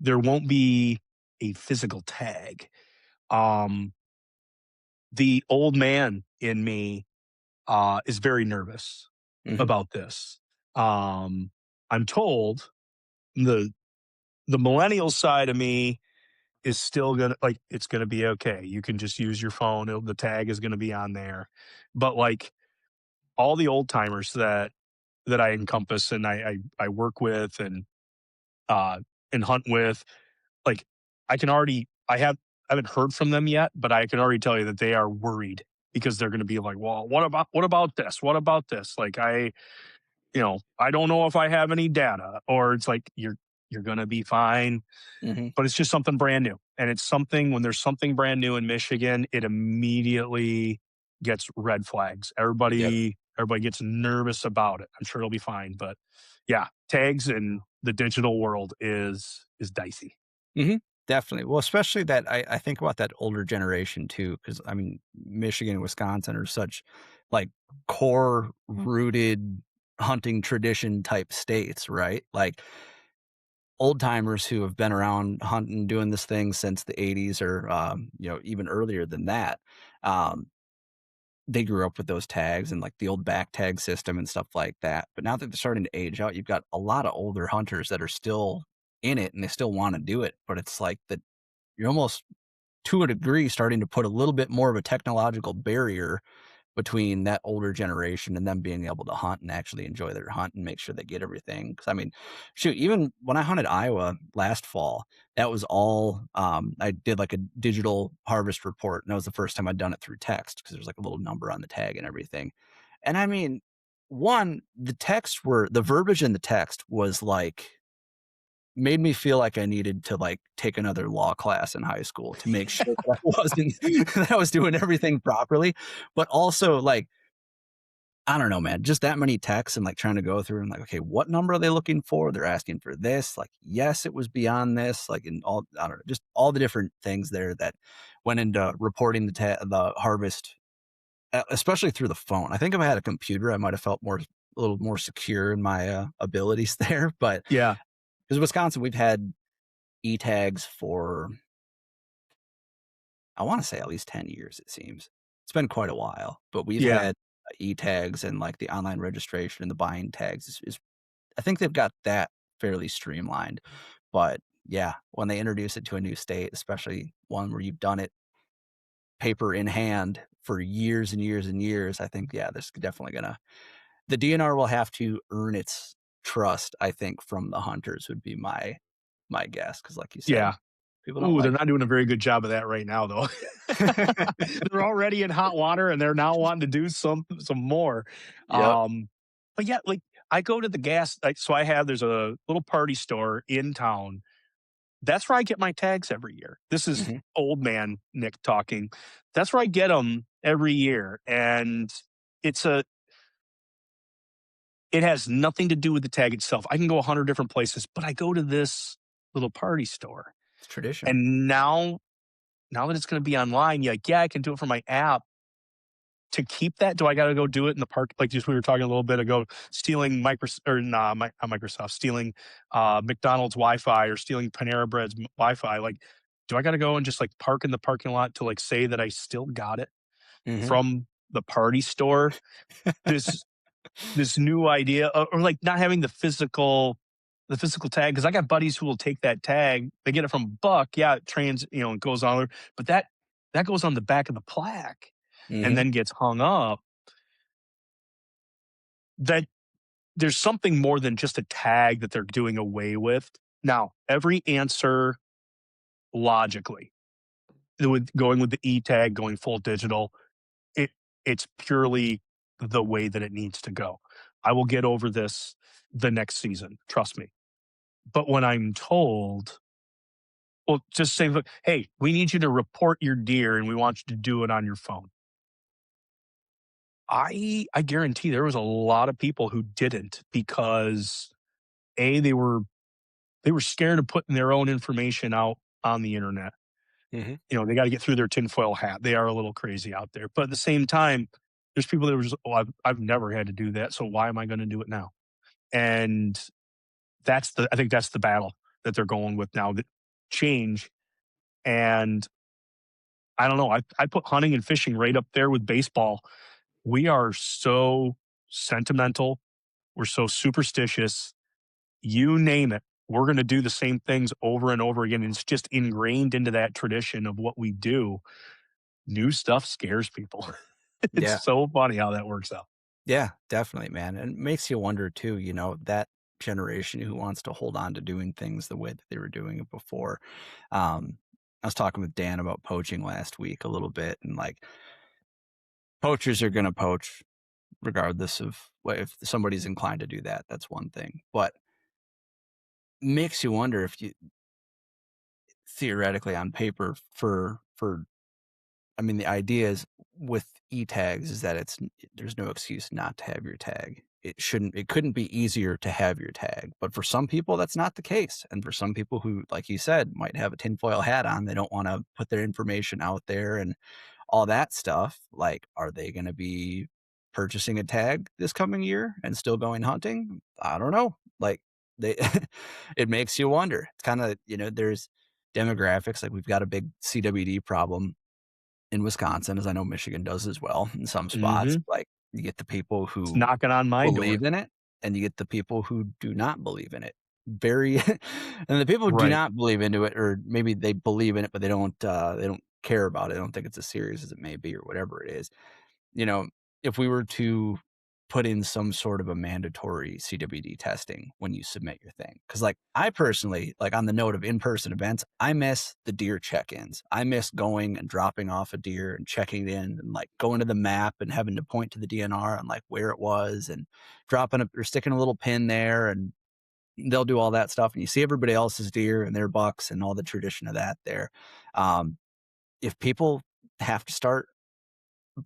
there won't be a physical tag. Um, the old man in me is very nervous Mhm. about this. Um, I'm told the millennial side of me is still gonna like it's gonna be okay. You can just use your phone. The tag is gonna be on there. But like all the old timers that I encompass and I work with uh and hunt with, like I can already I haven't heard from them yet, but I can already tell you that they are worried because they're gonna be like, well, what about this? What about this? Like I don't know if I have any data. Or it's like you're gonna be fine, Mhm. but it's just something brand new. And it's something when there's something brand new in Michigan, it immediately gets red flags. Yep. Everybody gets nervous about it. I'm sure it'll be fine, but yeah, tags in the digital world is dicey. Mhm. Definitely. Well, especially that I think about that older generation too, because I mean, Michigan and Wisconsin are such like core rooted hunting tradition type states, right? Like old timers who have been around hunting, doing this thing since the 80s or even earlier than that. Um, they grew up with those tags and like the old back tag system and stuff like that. But now that they're starting to age out, you've got a lot of older hunters that are still in it and they still want to do it. But it's like that you're almost to a degree starting to put a little bit more of a technological barrier between that older generation and them being able to hunt and actually enjoy their hunt and make sure they get everything. Because I mean, shoot, even when I hunted Iowa last fall, that was all I did like a digital harvest report, and that was the first time I'd done it through text because there's like a little number on the tag and everything. And I mean, one, the verbiage in the text was like made me feel like I needed to, like, take another law class in high school to make sure that I wasn't that I was doing everything properly, but also, like, I don't know, man, just that many texts and, like, trying to go through and, like, okay, what number are they looking for? They're asking for this, like, yes, it was beyond this, like, in all I don't know, just all the different things there that went into reporting the harvest, especially through the phone. I think if I had a computer, I might have felt a little more secure in my, abilities there, but Yeah. because Wisconsin, we've had e-tags for, I wanna say at least 10 years, it seems. It's been quite a while, but we've Yeah. had e-tags and, like, the online registration and the buying tags is I think they've got that fairly streamlined, but, yeah, when they introduce it to a new state, especially one where you've done it paper in hand for years and years and years, I think, yeah, this definitely gonna the DNR will have to earn its trust, I think, from the hunters would be my guess. Because, like you said, Yeah. people don't Ooh, they're like not doing a very good job of that right now, though. it. They're already in hot water, and they're now wanting to do some more. Yep. But yeah, like I go to the gas, like so. There's a little party store in town. That's where I get my tags every year. This is Mhm. old man Nick talking. That's where I get them every year, and it's a. It has nothing to do with the tag itself. I can go 100 different places, but I go to this little party store, It's tradition. and now that it's gonna be online, you're like, "Yeah, I can do it from my app." To keep that, do I gotta go do it in the park? Like, just we were talking a little bit ago, stealing not Microsoft, stealing, McDonald's Wi-Fi or stealing Panera Bread's Wi-Fi, like, do I gotta go and just, like, park in the parking lot to, like, say that I still got it Mhm. from the party store? This this new idea or, like, not having the physical tag, because I got buddies who will take that tag, they get it from Buck, yeah, it it goes on there, but that goes on the back of the plaque and Mhm. then gets hung up. That there's something more than just a tag that they're doing away with. Now, every answer logically, with going with the e-tag, going full digital, it it's purely the way that it needs to go. I will get over this the next season, trust me. But when I'm told, well, just say, look, hey, we need you to report your deer and we want you to do it on your phone. I guarantee there was a lot of people who didn't because A, they were scared of putting their own information out on the internet. Mhm. They got to get through their tinfoil hat. They are a little crazy out there. But at the same time, there's people that were just, oh, I've never had to do that. So why am I going to do it now? And I think that's the battle that they're going with now. change. And I don't know. I put hunting and fishing right up there with baseball. We are so sentimental. We're so superstitious. You name it. We're going to do the same things over and over again. And it's just ingrained into that tradition of what we do. New stuff scares people. It's Yeah. so funny how that works out. Yeah, definitely, man. And it makes you wonder too, that generation who wants to hold on to doing things the way that they were doing it before. I was talking with Dan about poaching last week a little bit, and like poachers are going to poach regardless of if somebody's inclined to do that. That's one thing, but makes you wonder if you theoretically on paper for I mean, the idea is with e-tags is that there's no excuse not to have your tag. It couldn't be easier to have your tag. But for some people, that's not the case. And for some people who, like you said, might have a tinfoil hat on, they don't want to put their information out there and all that stuff. Like, are they going to be purchasing a tag this coming year and still going hunting? I don't know. Like they, it makes you wonder. It's kind of, there's demographics. Like we've got a big CWD problem in Wisconsin, as I know Michigan does as well in some spots. Hmm. Like you get the people It's who knocking on my door. believe in it and you get the people who do not believe in it. Very and the people who do Right. not believe into it, or maybe they believe in it, but they don't care about it. They don't think it's as serious as it may be or whatever it is. You know, if we were to put in some sort of a mandatory CWD testing when you submit your thing. Cause like I personally, like on the note of in-person events, I miss the deer check-ins. I miss going and dropping off a deer and checking it in and like going to the map and having to point to the DNR on like where it was and dropping or sticking a little pin there and they'll do all that stuff. And you see everybody else's deer and their bucks and all the tradition of that there. Um, if people have to start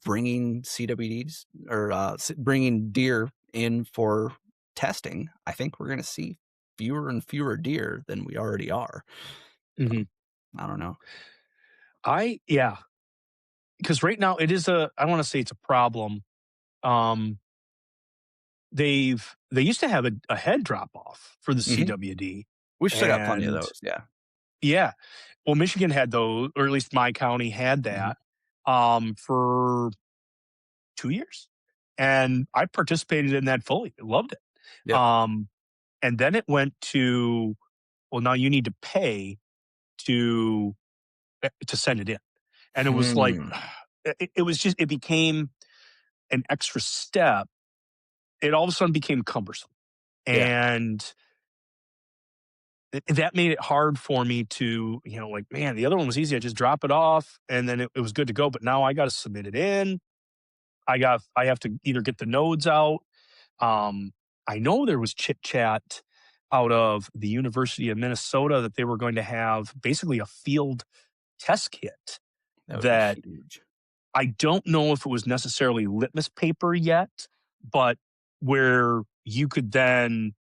bringing CWDs or bringing deer in for testing, I think we're going to see fewer and fewer deer than we already are. Hmm. I don't know. Yeah, because right now it is I want to say it's a problem. Um, they used to have a head drop off for the Hmm. CWD, We've still got plenty of and those. Yeah. yeah, well, Michigan had those, or at least my county had Hmm. that for 2 years, and I participated in that fully. Loved it. Yep. And then it went to, well, now you need to pay to to send it in, and it was like Hmm. it was just it became an extra step. It all of a sudden became cumbersome, Yeah. and that made it hard for me to, like, man, the other one was easy. I just drop it off and then it was good to go. But now I got to submit it in. I have to either get the nodes out. Um, I know there was chit chat out of the University of Minnesota that they were going to have basically a field test kit That would be that huge. I don't know if it was necessarily litmus paper yet, but where you could then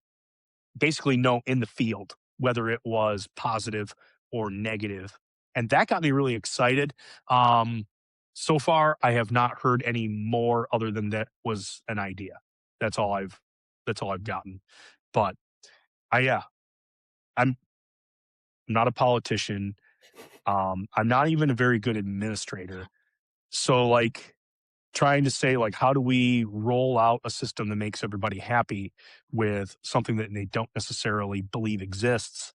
basically know in the field whether it was positive or negative. And that got me really excited. Um, so far, I have not heard any more other than that was an idea. That's all I've gotten. But yeah, I'm not a politician. I'm not even a very good administrator. So like trying to say like how do we roll out a system that makes everybody happy with something that they don't necessarily believe exists.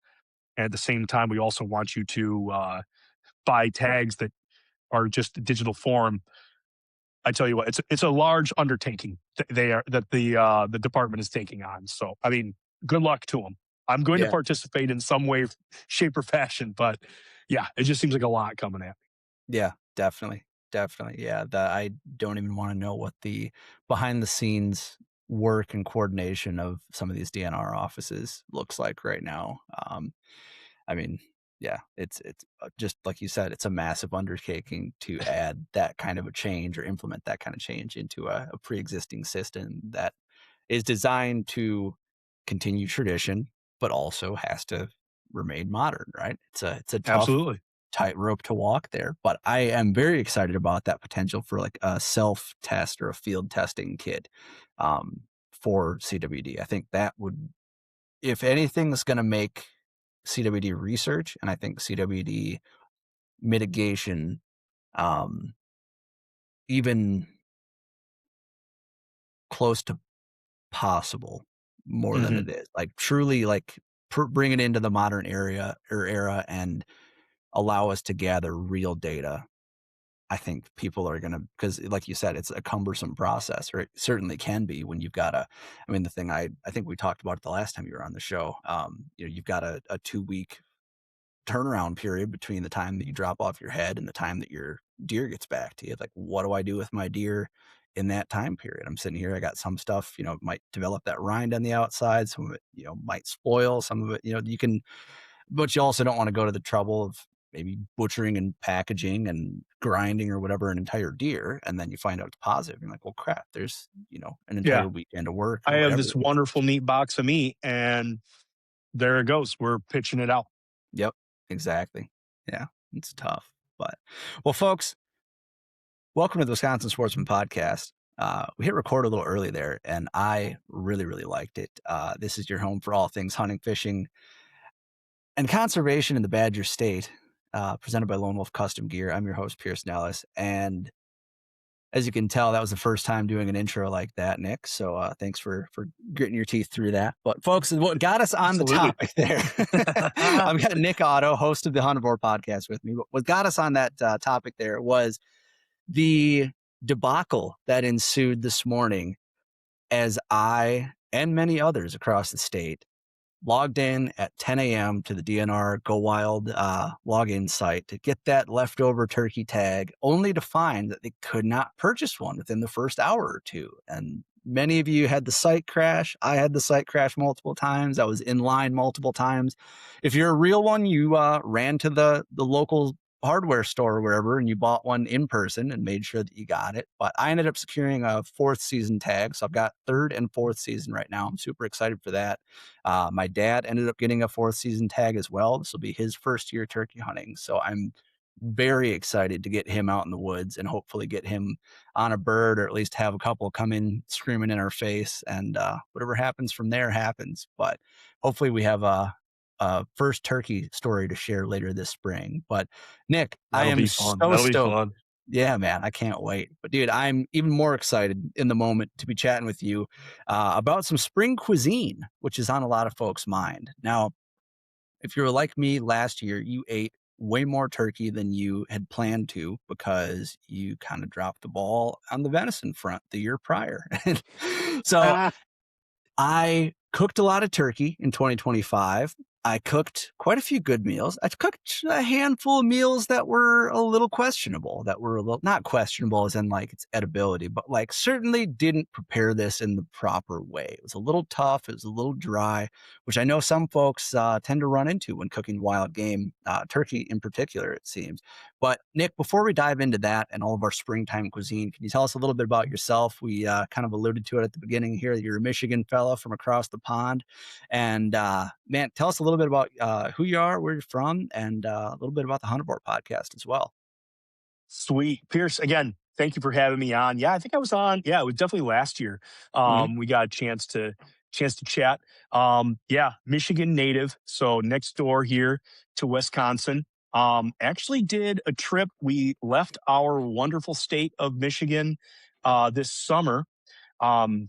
And at the same time, we also want you to buy tags that are just digital form. I tell you what, it's a large undertaking that the department is taking on. So, I mean, good luck to them. I'm going to Yeah. participate in some way, shape, or fashion, but yeah, it just seems like a lot coming at Yeah. Definitely. Definitely. Yeah. I don't even want to know what the behind the scenes work and coordination of some of these DNR offices looks like right now. I mean, yeah, it's just like you said, it's a massive undertaking to add that kind of a change or implement that kind of change into a pre-existing system that is designed to continue tradition, but also has to remain modern, right? It's a me. tough Absolutely. tightrope to walk there, but I am very excited about that potential for like a self test or a field testing kit for CWD. I think that would, if anything's going to make CWD research and I think CWD mitigation, um, even close to possible more than Mhm. it is. Like truly, like bring it into the modern era and allow us to gather real data. I think people are gonna because, like you said, it's a cumbersome process, or it certainly can be when you've got a. I mean, the thing I think we talked about it the last time you were on the show. You've got a 2 week turnaround period between the time that you drop off your head and the time that your deer gets back to you. Like, what do I do with my deer in that time period? I'm sitting here, I got some stuff, might develop that rind on the outside. Some of it, might spoil. Some of it, you can, but you also don't want to go to the trouble of maybe butchering and packaging and grinding or whatever an entire deer. And then you find out it's positive. You're like, well, crap, there's, an Yeah. entire weekend of work I or have whatever this it is. wonderful neat box of meat, and there it goes. We're pitching it out. Yep, exactly. Yeah, it's tough. But, well, folks, welcome to the Wisconsin Sportsman Podcast. We hit record a little early there, and I really, really liked it. This is your home for all things hunting, fishing, and conservation in the Badger State, presented by Lone Wolf Custom Gear. I'm your host, Pierce Nellis, and as you can tell, that was the first time doing an intro like that, Nick. So thanks for gritting your teeth through that. But folks, what got us on the Absolutely. topic there, I've got Nick Otto, host of the Huntivore podcast with me. But what got us on that topic there was the debacle that ensued this morning as I and many others across the state logged in at 10 a.m. to the DNR Go Wild login site to get that leftover turkey tag, only to find that they could not purchase one within the first hour or two. And many of you had the site crash. I had the site crash multiple times. I was in line multiple times. If you're a real one, you ran to the local hardware store or wherever and you bought one in person and made sure that you got it. But I ended up securing a fourth season tag. So I've got third and fourth season right now. I'm super excited for that. My dad ended up getting a fourth season tag as well. This will be his first year turkey hunting. So I'm very excited to get him out in the woods and hopefully get him on a bird, or at least have a couple come in screaming in our face. And whatever happens from there happens. But hopefully we have a first turkey story to share later this spring. But Nick, I That'll am be fun. so That'll be stoked. fun. Yeah, man, I can't wait. But dude, I'm even more excited in the moment to be chatting with you about some spring cuisine, which is on a lot of folks' mind. Now, if you were like me last year, you ate way more turkey than you had planned to because you kind of dropped the ball on the venison front the year prior. So Ah, I cooked a lot of turkey in 2025. I cooked quite a few good meals. I cooked a handful of meals that were a little questionable, that were a little not questionable as in like its edibility, but like certainly didn't prepare this in the proper way. It was a little tough. It was a little dry, which I know some folks tend to run into when cooking wild game, turkey in particular, it seems. But Nick, before we dive into that and all of our springtime cuisine, can you tell us a little bit about yourself? We kind of alluded to it at the beginning here. You're a Michigan fella from across the pond. And man, tell us a little bit about who you are, where you're from, and a little bit about the Huntivore podcast as well. sweet. Pierce, again, thank you for having me on. Yeah, I think I was on. Yeah, it was definitely last year. Hmm. We got a chance to chat. Yeah, Michigan native, so next door here to Wisconsin. Actually did a trip. We left our wonderful state of Michigan this summer. Um,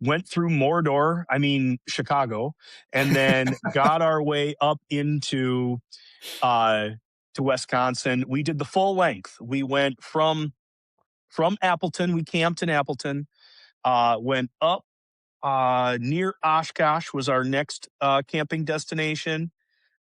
Went through Mordor, I mean Chicago, and then got our way up uh to Wisconsin. We did the full length. We went from Appleton, we camped in Appleton, went up near Oshkosh was our next camping destination.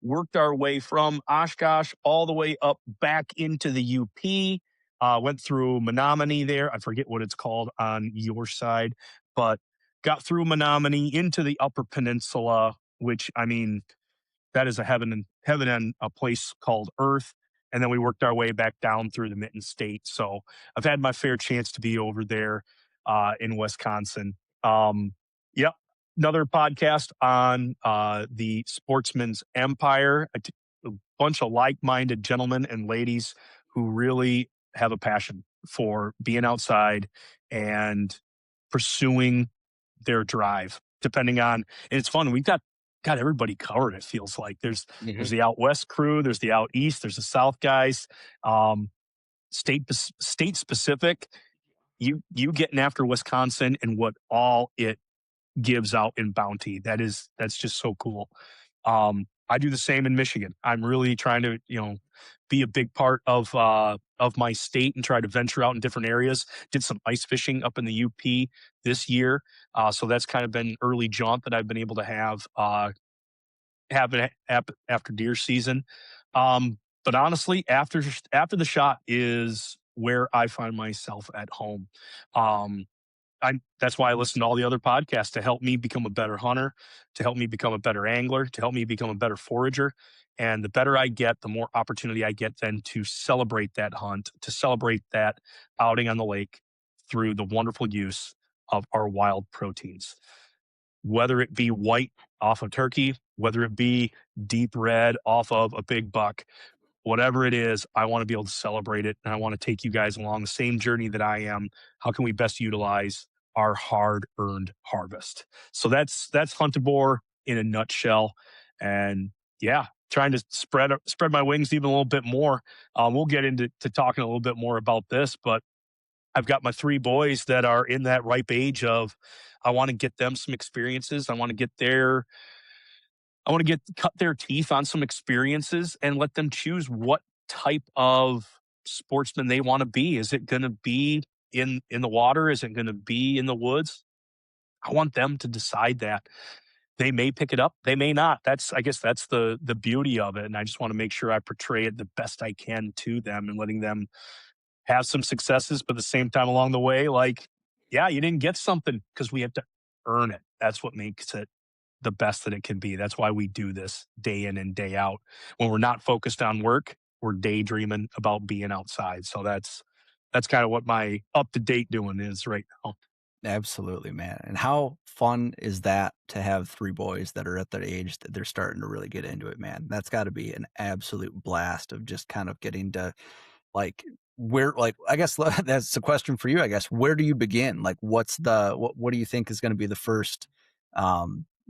Worked our way from Oshkosh all the way up back into the UP. Went through Menominee there. I forget what it's called on your side, but got through Menominee into the Upper Peninsula, which I mean, that is a heaven and a place called Earth. And then we worked our way back down through the Mitten State. So I've had my fair chance to be over there in Wisconsin. Yep, another podcast on the Sportsman's Empire. A bunch of like-minded gentlemen and ladies who really have a passion for being outside and pursuing their drive. Depending on, and it's fun. We've got got everybody covered. It feels like there's Mhm. the out west crew, there's the out east, there's the south guys. Um, state specific. You getting after Wisconsin and what all it gives out in bounty. That's just so cool. I do the same in Michigan. I'm really trying to, be a big part of my state and try to venture out in different areas. Did some ice fishing up in the UP this year, so that's kind of been early jaunt that I've been able to have it after deer season. But honestly, after the shot is where I find myself at home. Um, that's why I listen to all the other podcasts to help me become a better hunter, to help me become a better angler, to help me become a better forager. And the better I get, the more opportunity I get then to celebrate that hunt, to celebrate that outing on the lake through the wonderful use of our wild proteins. Whether it be white off of turkey, whether it be deep red off of a big buck, whatever it is, I want to be able to celebrate it. And I want to take you guys along the same journey that I am. How can we best utilize our hard earned harvest? So that's Huntador in a nutshell. And yeah, trying to spread my wings even a little bit more. We'll get into talking a little bit more about this, but I've got my three boys that are in that ripe age of I want to get them some experiences. I want to get cut their teeth on some experiences and let them choose what type of sportsman they want to be. Is it going to be in the water? Is it going to be in the woods? I want them to decide that. They may pick it up, they may not. I guess that's the beauty of it. And I just want to make sure I portray it the best I can to them and letting them have some successes, but at the same time along the way, like, yeah, you didn't get something because we have to earn it. That's what makes it the best that it can be. That's why we do this day in and day out. When we're not focused on work, we're daydreaming about being outside. So that's kind of what my up to date doing is right now. Absolutely, man. And how fun is that to have 3 boys that are at that age that they're starting to really get into it, man? That's gotta be an absolute blast of just kind of getting to, like, I guess that's a question for you, I guess. Where do you begin? Like, what do you think is gonna be the first,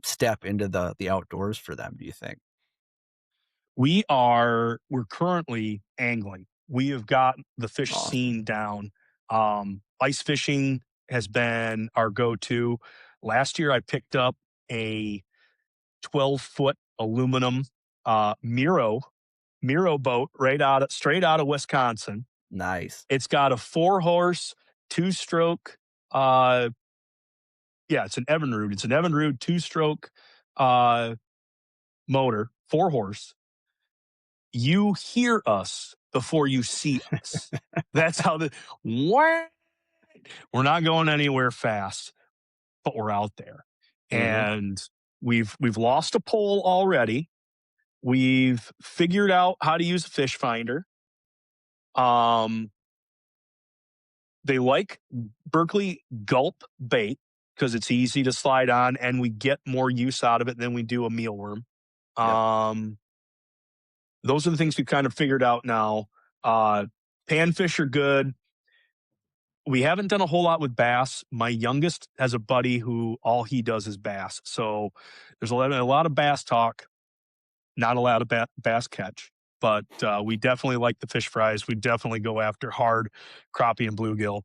step into the outdoors for them, do you think? We're currently angling. We have got the fish Awesome. scene down. Ice fishing has been our go-to. Last year I picked up a 12-foot aluminum Miro boat straight out of Wisconsin. Nice. It's got a 4-horse, two-stroke, uh yeah, it's an Evinrude. It's an Evinrude two-stroke uh motor, 4-horse. You hear us before you see us. That's how what? We're not going anywhere fast, but we're out there. Mhm. And we've lost a pole already. We've figured out how to use a fish finder. Um, they like Berkeley gulp bait because it's easy to slide on and we get more use out of it than we do a mealworm. Yep. Um, those are the things we've kind of figured out now. Panfish are good. We haven't done a whole lot with bass. My youngest has a buddy who all he does is bass. So there's a lot of bass talk, not a lot of bass catch. But we definitely like the fish fries. We definitely go after hard crappie and bluegill,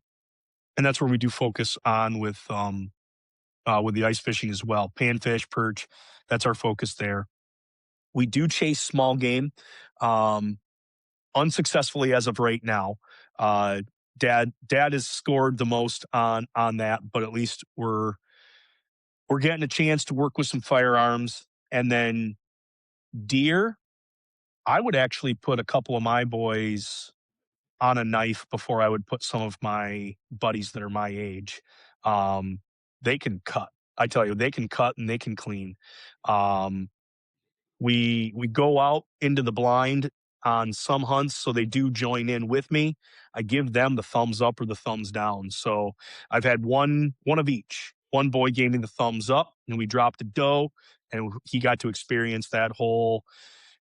and that's where we do focus on with the ice fishing as well. Panfish, perch, that's our focus there. We do chase small game. Um, Unsuccessfully as of right now. Uh, dad has scored the most on that, but at least we're getting a chance to work with some firearms. And then deer, I would actually put a couple of my boys on a knife before I would put some of my buddies that are my age. Um, they can cut. I tell you, they can cut and they can clean. Um, we go out into the blind on some hunts, so they do join in with me. I give them the thumbs up or the thumbs down. So I've had one of each. One boy gave me the thumbs up, and we dropped a doe, and he got to experience that whole.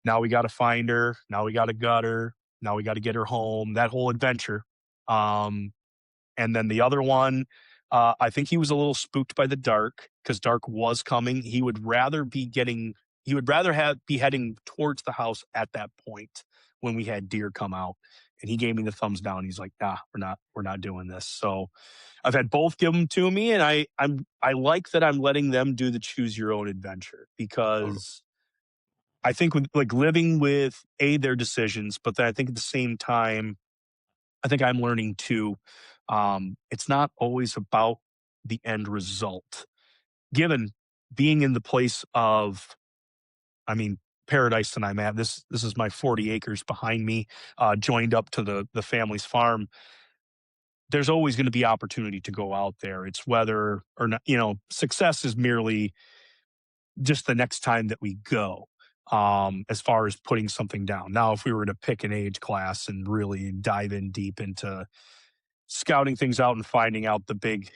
Now we got to find her. Now we got to gut her. Now we got to get her home. That whole adventure. Um, and then the other one, I think he was a little spooked by the dark because dark was coming. He would rather have be heading towards the house at that point when we had deer come out. And he gave me the thumbs down. He's like, nah, we're not doing this. So I've had both give them to me, and I like that I'm letting them do the choose your own adventure Totally. because I think with like living with their decisions, but then I think at the same time, I think I'm learning too. It's not always about the end result. Given being in the place of, I mean, paradise that I'm at. This is my 40 acres behind me, joined up to the family's farm. There's always going to be opportunity to go out there. It's whether or not, success is merely just the next time that we go, as far as putting something down. Now, if we were to pick an age class and really dive in deep into scouting things out and finding out the big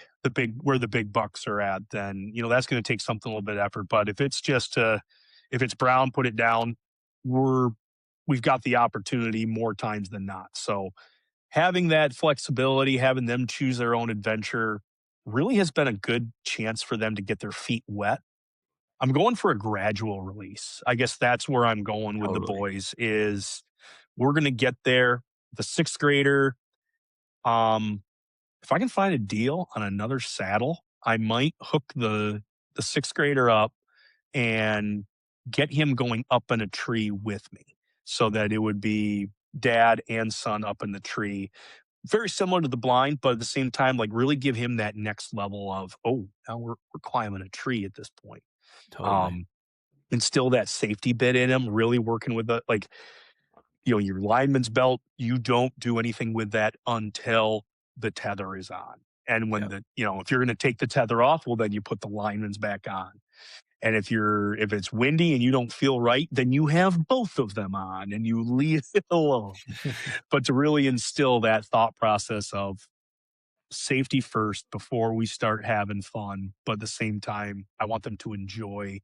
where the big bucks are at, then that's going to take something a little bit of effort. But if it's just if it's brown, put it down. We're we've got the opportunity more times than not. So having that flexibility, having them choose their own adventure, really has been a good chance for them to get their feet wet. I'm going for a gradual release. I guess that's where I'm going with the Totally. boys is we're going to get there. The sixth grader, um, if I can find a deal on another saddle, I might hook the sixth grader up and get him going up in a tree with me so that it would be dad and son up in the tree. Very similar to the blind, but at the same time, like really give him that next level of, oh, now we're climbing a tree at this point. Totally. Um, instill that safety bit in him, really working with the like, your lineman's belt, you don't do anything with that until the tether is on. And when Yep. if you're going to take the tether off, well, then you put the lineman's back on. And if it's windy and you don't feel right, then you have both of them on and you leave it alone. But to really instill that thought process of safety first before we start having fun, but at the same time, I want them to enjoy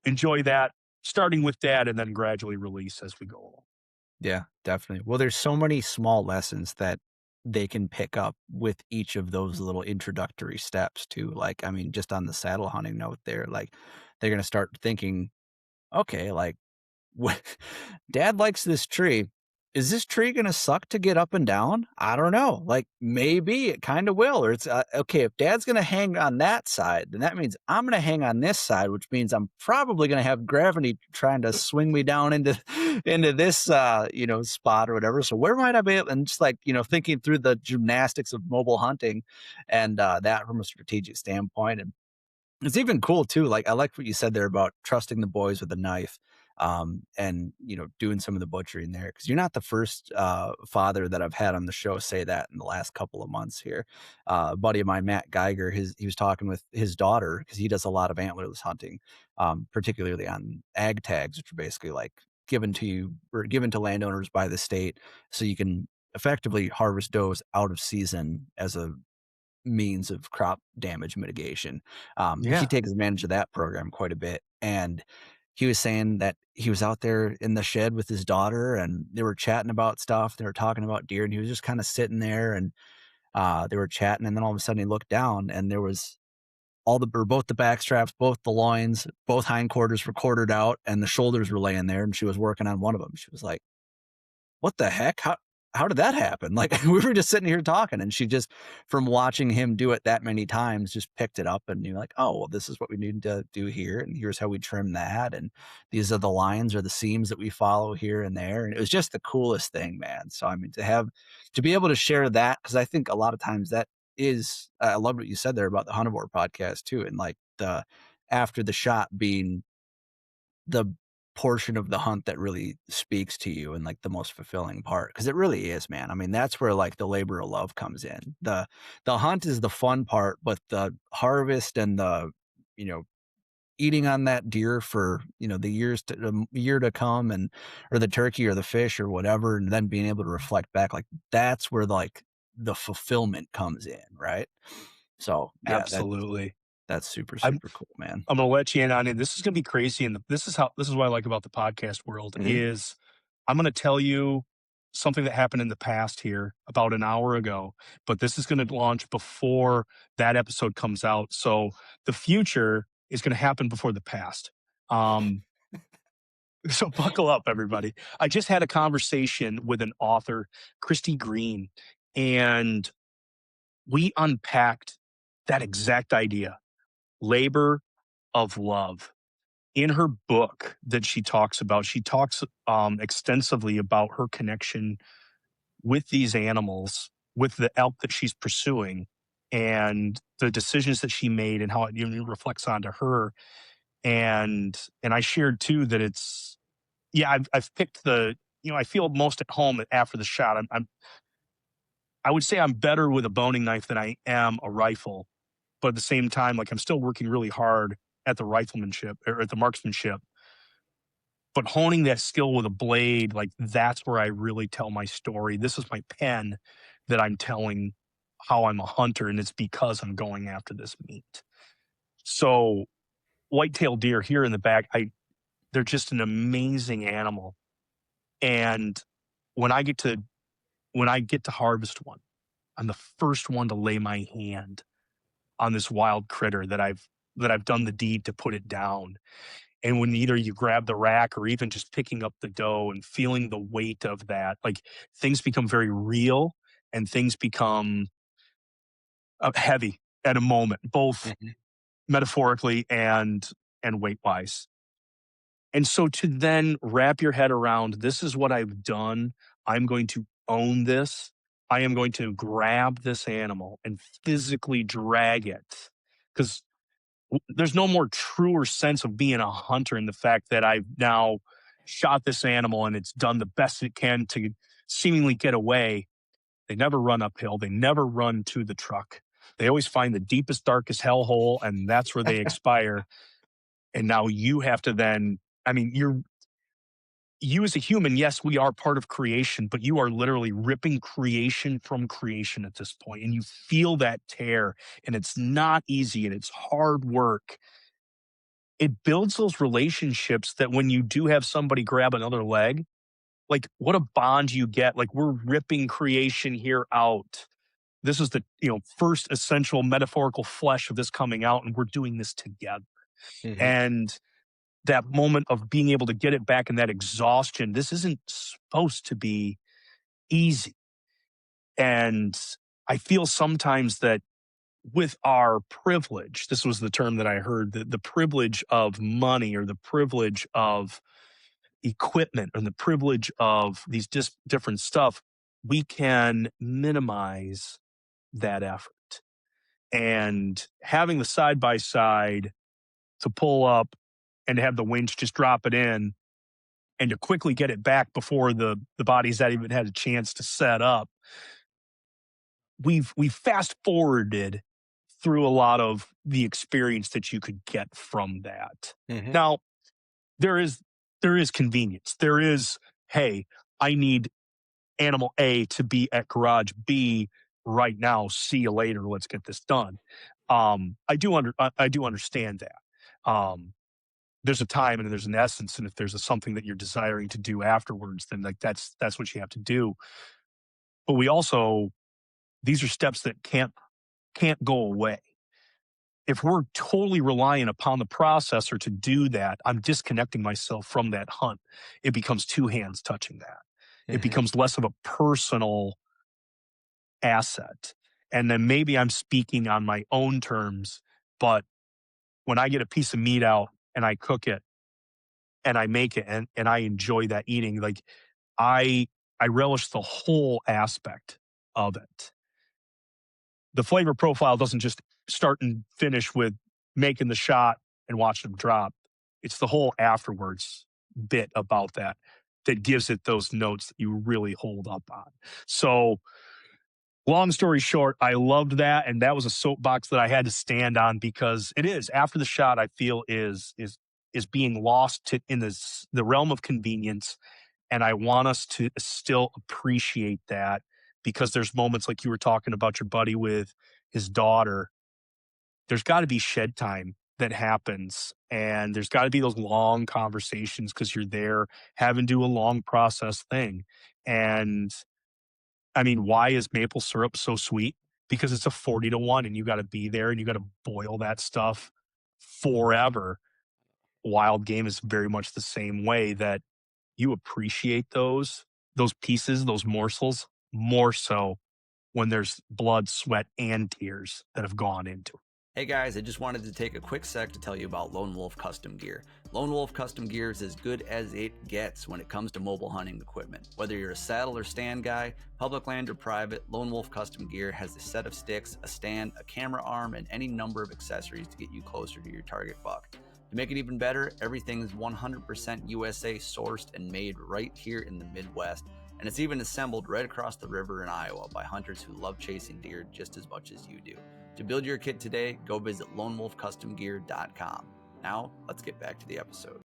that, starting with that and then gradually release as we go along. Yeah, definitely. Well, there's so many small lessons that they can pick up with each of those little introductory steps too. Like, I mean, just on the saddle hunting note there, like they're going to start thinking, okay, like what dad likes this tree. Is this tree gonna suck to get up and down? I don't know. Like maybe it kind of will, or it's okay. If dad's gonna hang on that side, then that means I'm gonna hang on this side, which means I'm probably gonna have gravity trying to swing me down into into this spot or whatever. So where might I be able? And just like thinking through the gymnastics of mobile hunting, and that from a strategic standpoint, and it's even cool too. Like I like what you said there about trusting the boys with a knife, and doing some of the butchering there because you're not the first father that I've had on the show say that in the last couple of months here. A buddy of mine, Matt Geiger, he was talking with his daughter because he does a lot of antlerless hunting, particularly on ag tags, which are basically like given to you or given to landowners by the state, so you can effectively harvest does out of season as a means of crop damage mitigation. He Yeah. takes advantage of that program quite a bit. And he was saying that he was out there in the shed with his daughter and they were chatting about stuff. They were talking about deer and he was just kind of sitting there and they were chatting. And then all of a sudden he looked down and there was or both the back straps, both the loins, both hindquarters were quartered out and the shoulders were laying there. And she was working on one of them. She was like, what the heck? How did that happen? Like we were just sitting here talking and she just from watching him do it that many times just picked it up and you're like, oh, well, this is what we need to do here and here's how we trim that and these are the lines or the seams that we follow here and there. And it was just the coolest thing, man. So I mean to be able to share that because I think a lot of times that is I love what you said there about the Huntivore podcast too and like the after the shot being the portion of the hunt that really speaks to you and like the most fulfilling part because it really is, man. I mean that's where like the labor of love comes in. The hunt is the fun part but the harvest and the you know eating on that deer for the year to come and or the turkey or the fish or whatever and then being able to reflect back like that's where like the fulfillment comes in, right? So yeah, Absolutely. that's super I'm super cool, man. I'm gonna let you in on it. This is gonna be crazy, and this is what I like about the podcast world Mhm. is I'm gonna tell you. something that happened in the past here about an hour ago, but this is going to launch before that episode comes out. So the future is going to happen before the past. Um, so buckle up, everybody. I just had a conversation with an author, Christy Green, and we unpacked that exact idea, labor of love. In her book that she talks extensively about her connection with these animals, with the elk that she's pursuing, and the decisions that she made and how it reflects onto her. And I shared too that it's yeah, I've picked I feel most at home after the shot. I would say I'm better with a boning knife than I am a rifle, but at the same time, like I'm still working really hard at the riflemanship or at the marksmanship. But honing that skill with a blade, like that's where I really tell my story. This is my pen that I'm telling how I'm a hunter, and it's because I'm going after this meat. So whitetail deer here in the back, they're just an amazing animal. And when I get to when I get to harvest one, I'm the first one to lay my hand on this wild critter that I've done the deed to put it down. And when either you grab the rack or even just picking up the dough and feeling the weight of that, like things become very real and things become heavy at a moment, both Mhm. metaphorically and weight wise. And so to then wrap your head around, this is what I've done. I'm going to own this. I am going to grab this animal and physically drag it because there's no more truer sense of being a hunter in the fact that I've now shot this animal and it's done the best it can to seemingly get away. They never run uphill. They never run to the truck. They always find the deepest, darkest hellhole, and that's where they expire. And now you have to then, I mean, you as a human, yes, we are part of creation, but you are literally ripping creation from creation at this point, and you feel that tear, and it's not easy, and it's hard work. It builds those relationships that when you do have somebody grab another leg, like what a bond you get. Like we're ripping creation here out. This is the first essential metaphorical flesh of this coming out, and we're doing this together. Mhm. And that moment of being able to get it back and that exhaustion, this isn't supposed to be easy. And I feel sometimes that with our privilege, this was the term that I heard, the privilege of money or the privilege of equipment or the privilege of these different stuff, we can minimize that effort. And having the side by side to pull up and have the winch just drop it in and to quickly get it back before the bodies that even had a chance to set up, we've fast forwarded through a lot of the experience that you could get from that. Mhm. Now, there is there is convenience. There is, hey, I need animal A to be at garage B right now. See you later. Let's get this done. I do understand that. There's a time and there's an essence, and if there's something that you're desiring to do afterwards, then like that's what you have to do. But we also these are steps that can't go away. If we're totally reliant upon the processor to do that, I'm disconnecting myself from that hunt. It becomes two hands touching that. It Mhm. becomes less of a personal asset. And then maybe I'm speaking on my own terms, but when I get a piece of meat out and I cook it and I make it and I enjoy that eating, like I I relish the whole aspect of it. The flavor profile doesn't just start and finish with making the shot and watching them drop. It's the whole afterwards bit about that that gives it those notes that you really hold up on. So, long story short, I loved that, and that was a soapbox that I had to stand on because it is after the shot. I feel is being lost in the realm of convenience, and I want us to still appreciate that because there's moments like you were talking about your buddy with his daughter. There's got to be shed time that happens, and there's got to be those long conversations because you're there having to do a long process thing. And I mean, why is maple syrup so sweet? Because it's a 40 to 1 and you got to be there and you got to boil that stuff forever. Wild game is very much the same way, that you appreciate those pieces, those morsels more so when there's blood, sweat, and tears that have gone into it. Hey guys, I just wanted to take a quick sec to tell you about Lone Wolf Custom Gear. Lone Wolf Custom Gear is as good as it gets when it comes to mobile hunting equipment. Whether you're a saddle or stand guy, public land or private, Lone Wolf Custom Gear has a set of sticks, a stand, a camera arm, and any number of accessories to get you closer to your target buck. To make it even better, everything is 100% USA sourced and made right here in the Midwest. And it's even assembled right across the river in Iowa by hunters who love chasing deer just as much as you do. To build your kit today, go visit lonewolfcustomgear.com. Now, let's get back to the episode.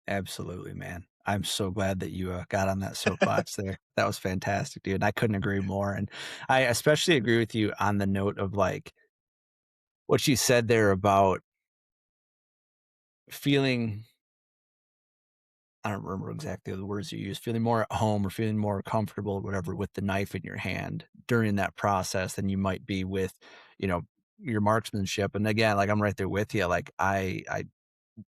Absolutely, man. I'm so glad that you got on that soapbox there. That was fantastic, dude. I couldn't agree more. And I especially agree with you on the note of like what you said there about feeling, I don't remember exactly the words you used, feeling more at home or feeling more comfortable or whatever with the knife in your hand during that process than you might be with, you know, your marksmanship. And again, like I'm right there with you. Like I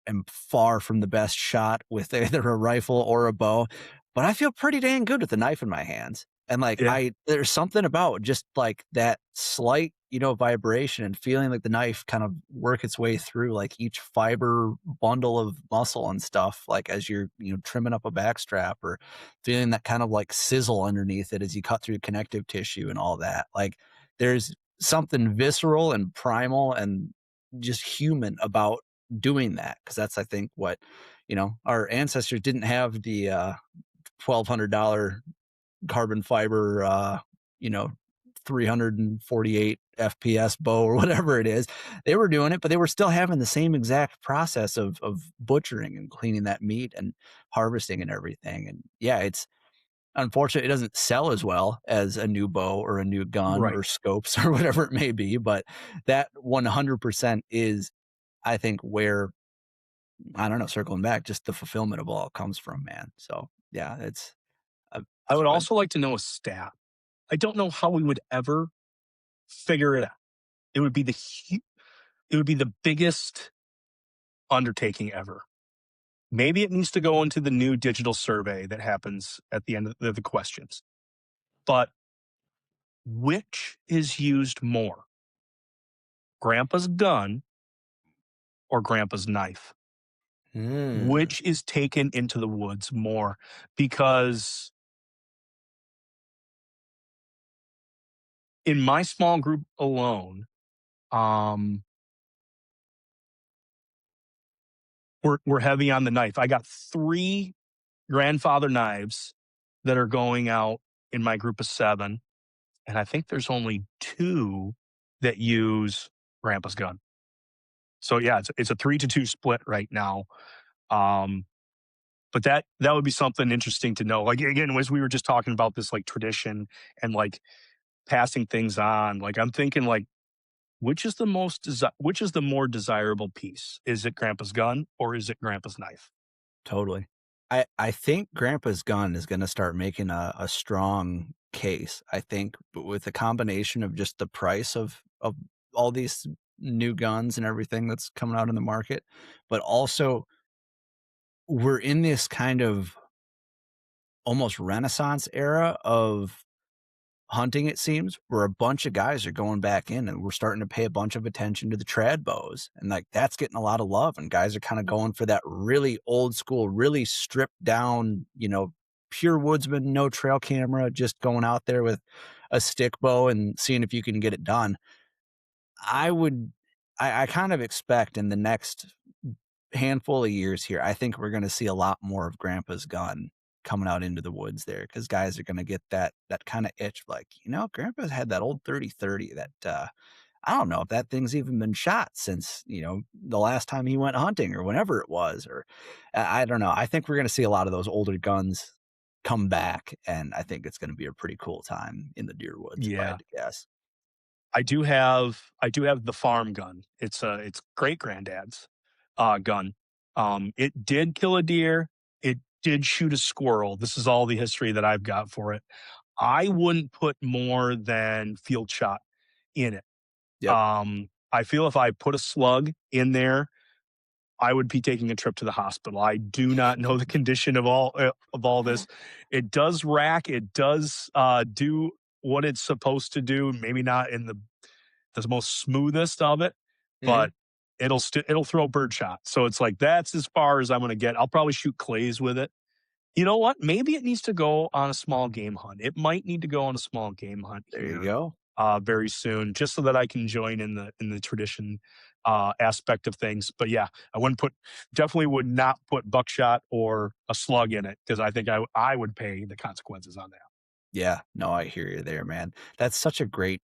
am far from the best shot with either a rifle or a bow, but I feel pretty dang good with the knife in my hands. And like Yeah. there's something about just like that slight, vibration and feeling like the knife kind of work its way through like each fiber bundle of muscle and stuff, like as you're, trimming up a backstrap or feeling that kind of like sizzle underneath it as you cut through connective tissue and all that. Like there's something visceral and primal and just human about doing that because that's I think what our ancestors didn't have the $1,200 carbon fiber you know 348 FPS bow or whatever it is. They were doing it, but they were still having the same exact process of butchering and cleaning that meat and harvesting and everything. And yeah, it's unfortunate it doesn't sell as well as a new bow or a new gun Right. or scopes or whatever it may be, but that 100% is I think where I don't know, circling back, just the fulfillment of all comes from, man. So, yeah, it's I would but also like to know a stat. I don't know how we would ever figure it out. It would be it would be the biggest undertaking ever. Maybe it needs to go into the new digital survey that happens at the end of the questions. But which is used more, Grandpa's gun or Grandpa's knife? Mm, Which is taken into the woods more? Because in my small group alone, um, we're heavy on the knife. I got 3 grandfather knives that are going out in my group of 7, and I think there's only 2 that use Grandpa's gun. So, yeah, it's a 3-to-2 split right now. Um, but that would be something interesting to know. Like, again, as we were just talking about this, like, tradition and, like, passing things on, like, I'm thinking, like, which is the more desirable piece? Is it Grandpa's gun or is it Grandpa's knife? totally. I think Grandpa's gun is gonna start making a strong case. I think with the combination of just the price of all these new guns and everything that's coming out in the market, but also we're in this kind of almost renaissance era of hunting, it seems, where a bunch of guys are going back in and we're starting to pay a bunch of attention to the trad bows. And like that's getting a lot of love. And guys are kind of going for that really old school, really stripped down, pure woodsman, no trail camera, just going out there with a stick bow and seeing if you can get it done. I would, I kind of expect in the next handful of years here, I think we're gonna see a lot more of Grandpa's gun coming out into the woods there because guys are gonna get that kinda itch like, Grandpa's had that old 30-30 that, I don't know if that thing's even been shot since, the last time he went hunting or whenever it was, or I don't know. I think we're gonna see a lot of those older guns come back, and I think it's gonna be a pretty cool time in the deer woods if I Yeah. had to guess. I do have the farm gun. It's great granddad's gun. It did kill a deer. It did shoot a squirrel, this is all the history that I've got for it. I wouldn't put more than field shot in it. Yep. I feel if I put a slug in there, I would be taking a trip to the hospital. I do not know the condition of all this. It does rack. It does do what it's supposed to do. Maybe not in the most smoothest of it, Mhm. but it'll throw birdshot. So it's like that's as far as I'm going to get. I'll probably shoot clays with it. You know what? Maybe it needs to go on a small game hunt. It might need to go on a small game hunt There you here go. very soon, just so that I can join in the tradition aspect of things. But yeah, I wouldn't put definitely would not put buckshot or a slug in it because I think I would pay the consequences on that. Yeah. No, I hear you there, man. That's such a great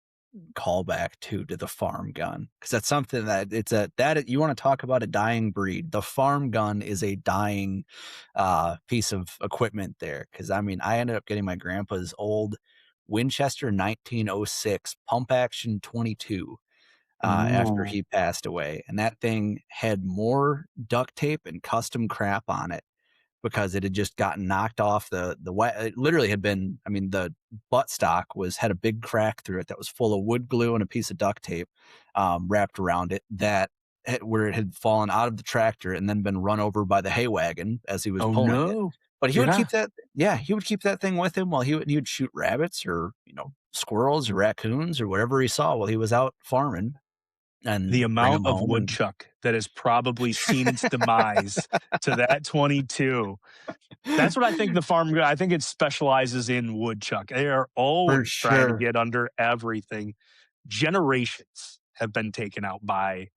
callback to the farm gun because that's something that it's a that you want to talk about a dying breed. The farm gun is a dying piece of equipment there because I mean I ended up getting my grandpa's old Winchester 1906 pump action 22 after Ooh, he passed away, and that thing had more duct tape and custom crap on it because it had just gotten knocked off the it literally had been I mean, the buttstock had a big crack through it that was full of wood glue and a piece of duct tape, wrapped around it that where it had fallen out of the tractor and then been run over by the hay wagon as he was oh pulling it. no, But he would yeah. keep that yeah, he would keep that thing with him while he would shoot rabbits or, squirrels or raccoons or whatever he saw while he was out farming The and bring amount them of home and woodchuck that has probably seen its demise to that 22. That's what I think the farm I think it specializes in woodchuck. They are For always trying to sure. get under everything. Generations have been taken out by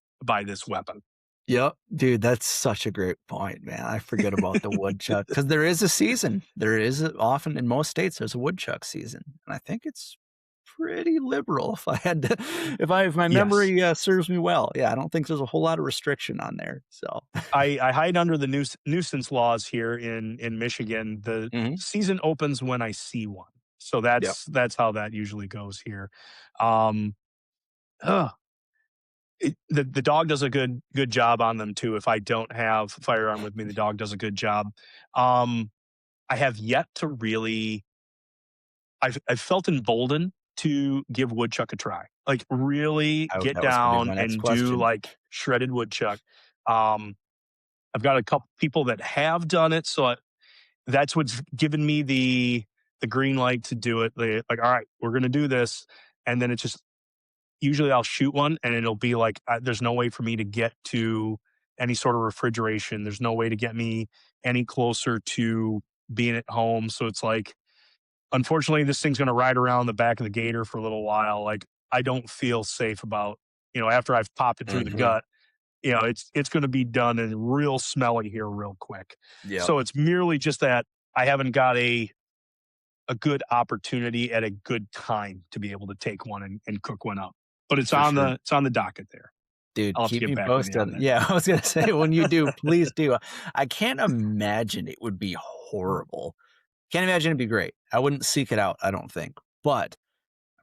this weapon. Yep, dude, that's such a great point, man. I forget about the woodchuck because there is a season. There is often in most states there's a woodchuck season, and I think it's pretty liberal. If I had to, if my Yes. memory serves me well, yeah, I don't think there's a whole lot of restriction on there. So, I hide under the nuisance laws here in Michigan. The Mhm. season opens when I see one. So Yep. that's how that usually goes here. Um, ugh, the dog does a good job on them too. If I don't have a firearm with me, the dog does a good job. Um, I have yet to really I've felt emboldened to give woodchuck a try. Like, really get That was gonna be down my next and do, question. like, shredded woodchuck. Um, I've got a couple people that have done it, so that's what's given me the green light to do it. They like, "Alright, we're gonna do this," and then it's just usually I'll shoot one, and it'll be like, there's no way for me to get to any sort of refrigeration. There's no way to get me any closer to being at home, so it's like, unfortunately, this thing's gonna ride around the back of the gator for a little while. Like, I don't feel safe about, after I've popped it through the Mhm. gut, it's gonna be done and real smelly here real quick. Yep, So it's merely just that I haven't got a good opportunity at a good time to be able to take one and cook one up. But for sure. it's on the docket there. Dude, I'll have to keep get me back with you posted. on that. Yeah, I was gonna say when you do, please do. I can't imagine it would be horrible. Can't imagine it'd be great. I wouldn't seek it out, I don't think. But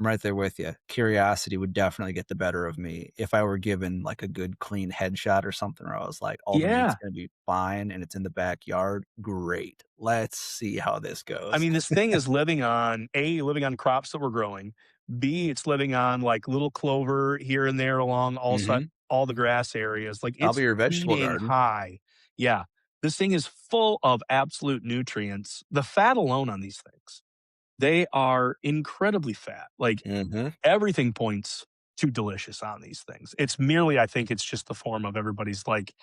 I'm right there with you. Curiosity would definitely get the better of me if I were given like a good clean headshot or something where I was like, all the meat's Yeah. gonna be fine and it's in the backyard. Great. Let's see how this I goes. mean, this thing is living on A, living on crops that we're growing. B, it's living on like little clover here and there along Mhm. all the grass areas. Like I'll it's be your vegetable eating garden. high. Yeah. This thing is full of absolute nutrients. The fat alone on these things, they are incredibly fat. Like Mhm. everything points to delicious on these things. It's merely, I think it's just the form of everybody's like,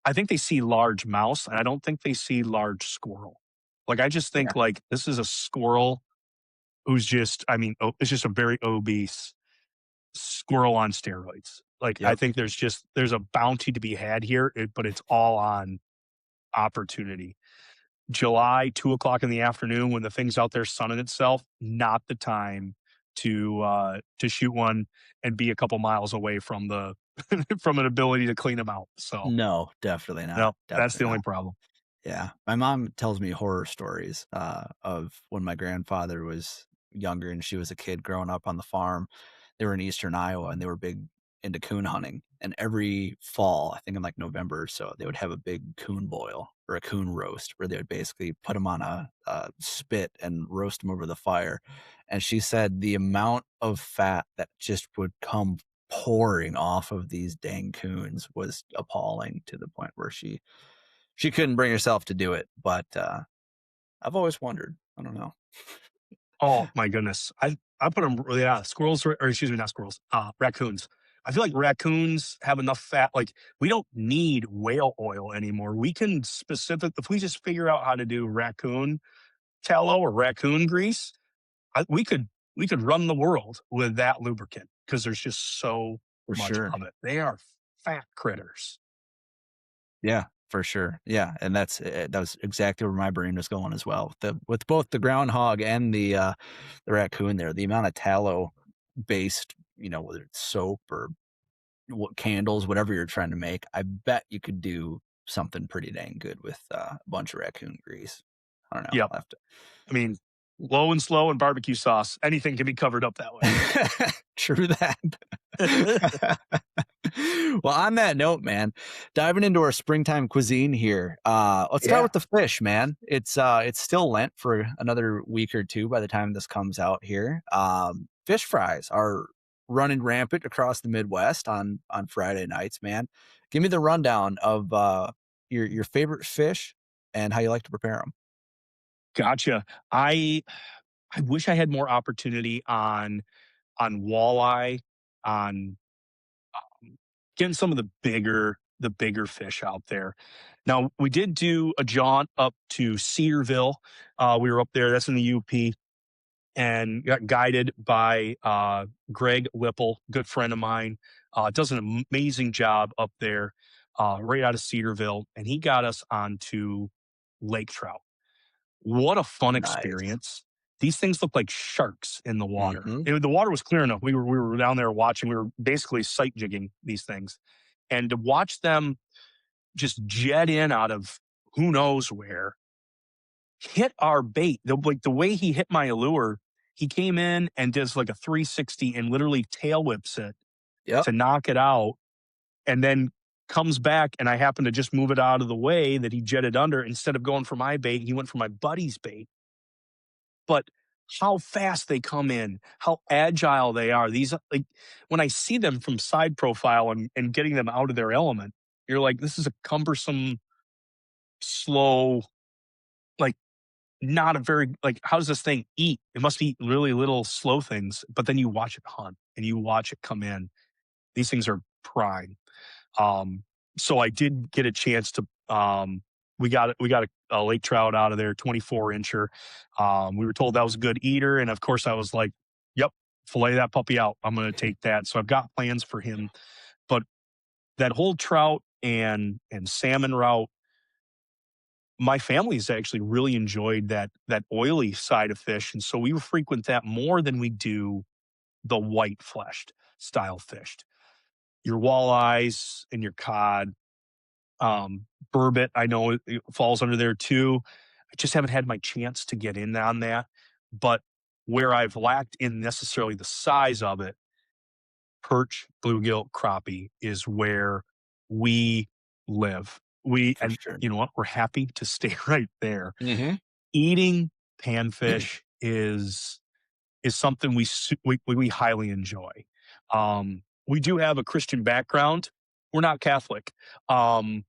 I think they see large mouse and I don't think they see large squirrel. Like I just Yeah. think like this is a squirrel who's just, I mean, it's just a very obese squirrel on steroids. Like I Yep. think there's a bounty to be had here, but it's all on opportunity. July, 2 o'clock in the afternoon when the thing's out there sunning itself, not the time to shoot one and be a couple miles away from the from an ability to clean them out. So No, definitely not. no, that's the Definitely only not. problem. Yeah. My mom tells me horror stories, of when my grandfather was younger and she was a kid growing up on the farm. They were in eastern Iowa and they were big into coon hunting, and every fall, I think in like November or so, they would have a big coon boil or a coon roast where they would basically put them on a spit and roast them over the fire. And she said the amount of fat that just would come pouring off of these dang coons was appalling to the point where she couldn't bring herself to do it. But I've always wondered. I don't know. Oh my goodness. I put them, yeah, squirrels or excuse me, not squirrels, raccoons. I feel like raccoons have enough fat. Like we don't need whale oil anymore. We can specific if we just figure out how to do raccoon tallow or raccoon grease, we could run the world with that lubricant because there's just so For much sure. of it. They are fat critters. Yeah, for sure. Yeah, and that was exactly where my brain was going as well. With both the groundhog and the raccoon there, the amount of tallow based, whether it's soap or what candles, whatever you're trying to make, I bet you could do something pretty dang good with a bunch of raccoon grease. I don't know. Yep. I'll have to I mean, low and slow and barbecue sauce. Anything can be covered up that way. True that. Well, on that note, man, diving into our springtime cuisine here. Let's start Yeah. with the fish, man. It's still Lent for another week or two by the time this comes out here. Fish fries are running rampant across the Midwest on Friday nights, man. Give me the rundown of your favorite fish and how you like to prepare them. Gotcha. I I wish I had more opportunity on walleye, on getting some of the bigger fish out there. Now, we did do a jaunt up to Cedarville. We were up there, that's in the UP, and got guided by Greg Whipple, good friend of mine. Does an amazing job up there, right out of Cedarville, and he got us onto lake trout. What a fun Nice. experience. These things look like sharks in the water. Hmm. The water was clear enough. We were down there watching. We were basically sight jigging these things. And to watch them just jet in out of who knows where, hit our bait. The way he hit my lure, he came in and does like a 360 and literally tail whips it Yep. to knock it out, and then comes back and I happen to just move it out of the way that he jetted under. Instead of going for my bait, he went for my buddy's bait. But how fast they come in, how agile they are. These like when I see them from side profile and getting them out of their element, you're like, this is a cumbersome, slow, like not a very like how does this thing eat? It must eat really little slow things, but then you watch it hunt and you watch it come in. These things are prime. Um, so I did get a chance to we got a lake trout out of there, 24 incher. We were told that was a good eater, and of course I was like, "Yep, fillet that puppy out. I'm going to take that." So I've got plans for him. But that whole trout and salmon route, my family's actually really enjoyed that oily side of fish, and so we frequent that more than we do the white fleshed style fished. Your walleyes and your cod. Burbot, I know it falls under there too. I just haven't had my chance to get in on that. But where I've lacked in necessarily the size of it, perch, bluegill, crappie is where we live. For And sure. you know what? We're happy to stay right there. Hmm. Eating panfish is something we highly enjoy. We do have a Christian background. We're not Catholic.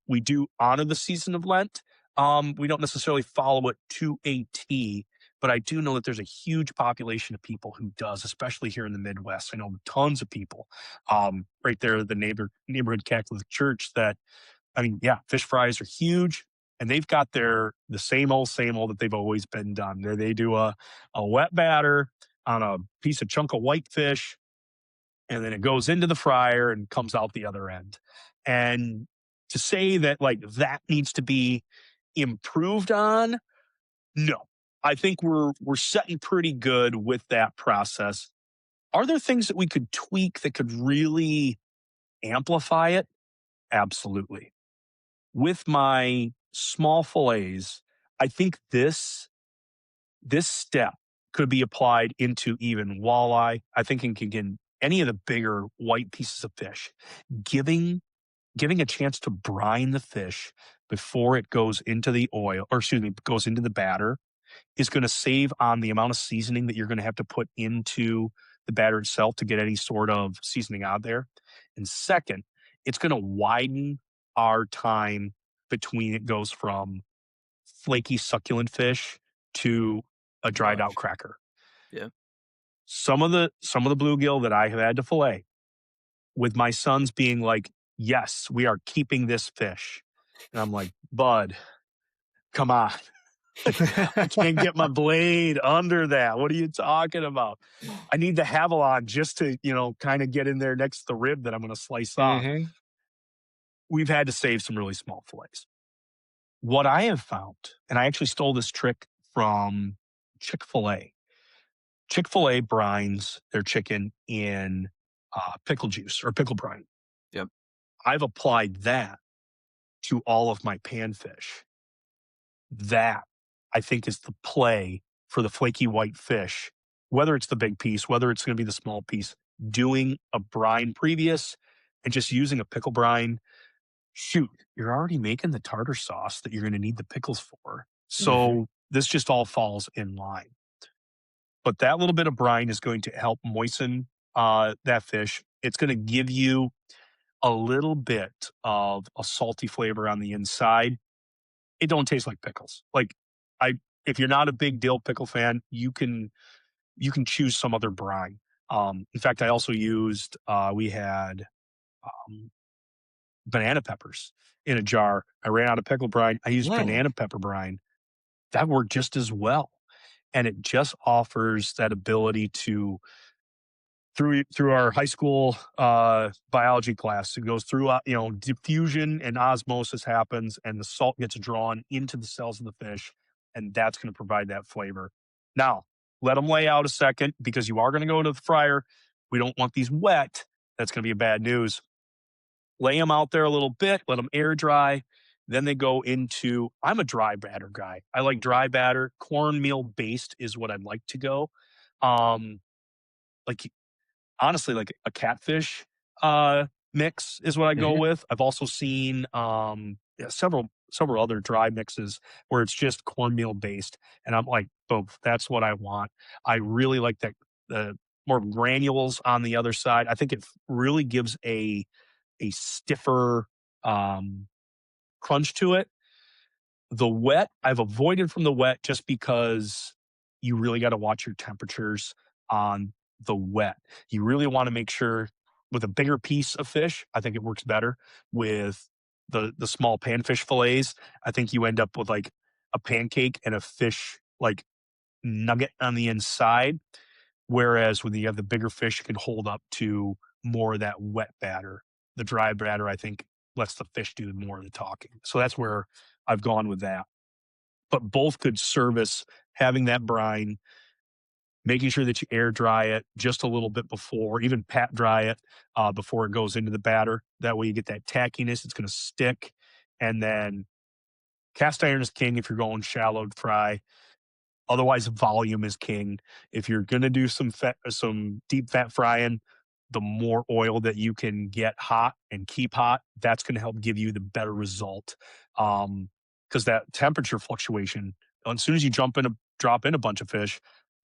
We do honor the season of Lent. We don't necessarily follow it to a T, but I do know that there's a huge population of people who does, especially here in the Midwest. I know tons of people right there at the neighborhood Catholic church that I mean, yeah, fish fries are huge, and they've got the same old that they've always been done. They do a wet batter on a piece of chunk of whitefish, and then it goes into the fryer and comes out the other end. And to say that like that needs to be improved on, no. I think we're setting pretty good with that process. Are there things that we could tweak that could really amplify it? Absolutely. With my small fillets, I think this step could be applied into even walleye. I think it can any of the bigger white pieces of fish, giving giving a chance to brine the fish before it goes into the oil, or excuse me, goes into the batter, is going to save on the amount of seasoning that you're going to have to put into the batter itself to get any sort of seasoning out there. And second, it's going to widen our time between it goes from flaky succulent fish to a dried out Mush. cracker. Yeah. Some of the bluegill that I have had to fillet, with my sons being like, "Yes, we are keeping this fish." And I'm like, "Bud, come on. I can't get my blade under that. What are you talking about? I need the Havilon just to, kind of get in there next to the rib that I'm going to slice off." Mhm. We've had to save some really small fillets. What I have found, and I actually stole this trick from Chick-fil-A. Chick-fil-A brines their chicken in pickle juice or pickle brine. Yep. I've applied that to all of my panfish. That, I think, is the play for the flaky white fish, whether it's the big piece, whether it's gonna be the small piece, doing a brine previous and just using a pickle brine. Shoot, you're already making the tartar sauce that you're gonna need the pickles for. Mhm. So, this just all falls in line. But that little bit of brine is going to help moisten, that fish. It's gonna give you a little bit of a salty flavor on the inside. It don't taste like pickles. Like, I if you're not a big dill pickle fan, you can choose some other brine. In fact, I also used, we had, um, banana peppers in a jar. I ran out of pickle brine. I used Mm. banana pepper brine. That worked just as well, and it just offers that ability to, through our high school biology class, it goes through, diffusion and osmosis happens, and the salt gets drawn into the cells of the fish, and that's going to provide that flavor. Now, let them lay out a second because you are going to go to the fryer. We don't want these wet. That's going to be a bad news. Lay them out there a little bit, let them air dry. Then they go into, I'm a dry batter guy. I like dry batter. Cornmeal based is what I'd like to go. Um, like, honestly, like a catfish, mix is what I go Mhm. with. I've also seen, yeah, several other dry mixes where it's just cornmeal based, and I'm like, "Boom, that's what I want." I really like that, the more granules on the other side. I think it really gives a stiffer, um, crunch to it. The wet, I've avoided from the wet just because you really gotta watch your temperatures on the wet. You really wanna make sure with a bigger piece of fish, I think it works better. With the small panfish fillets, I think you end up with, like, a pancake and a fish, like, nugget on the inside, whereas when you have the bigger fish, it can hold up to more of that wet batter. The dry batter, I think, lets the fish do more of the talking. So that's where I've gone with that. But both could service having that brine, making sure that you air dry it just a little bit before, even pat dry it, before it goes into the batter. That way you get that tackiness, it's gonna stick, and then cast iron is king if you're going shallow fry. Otherwise, volume is king. If you're gonna do some deep fat frying, the more oil that you can get hot and keep hot, that's gonna help give you the better result. Because that temperature fluctuation, as soon as you drop in a bunch of fish,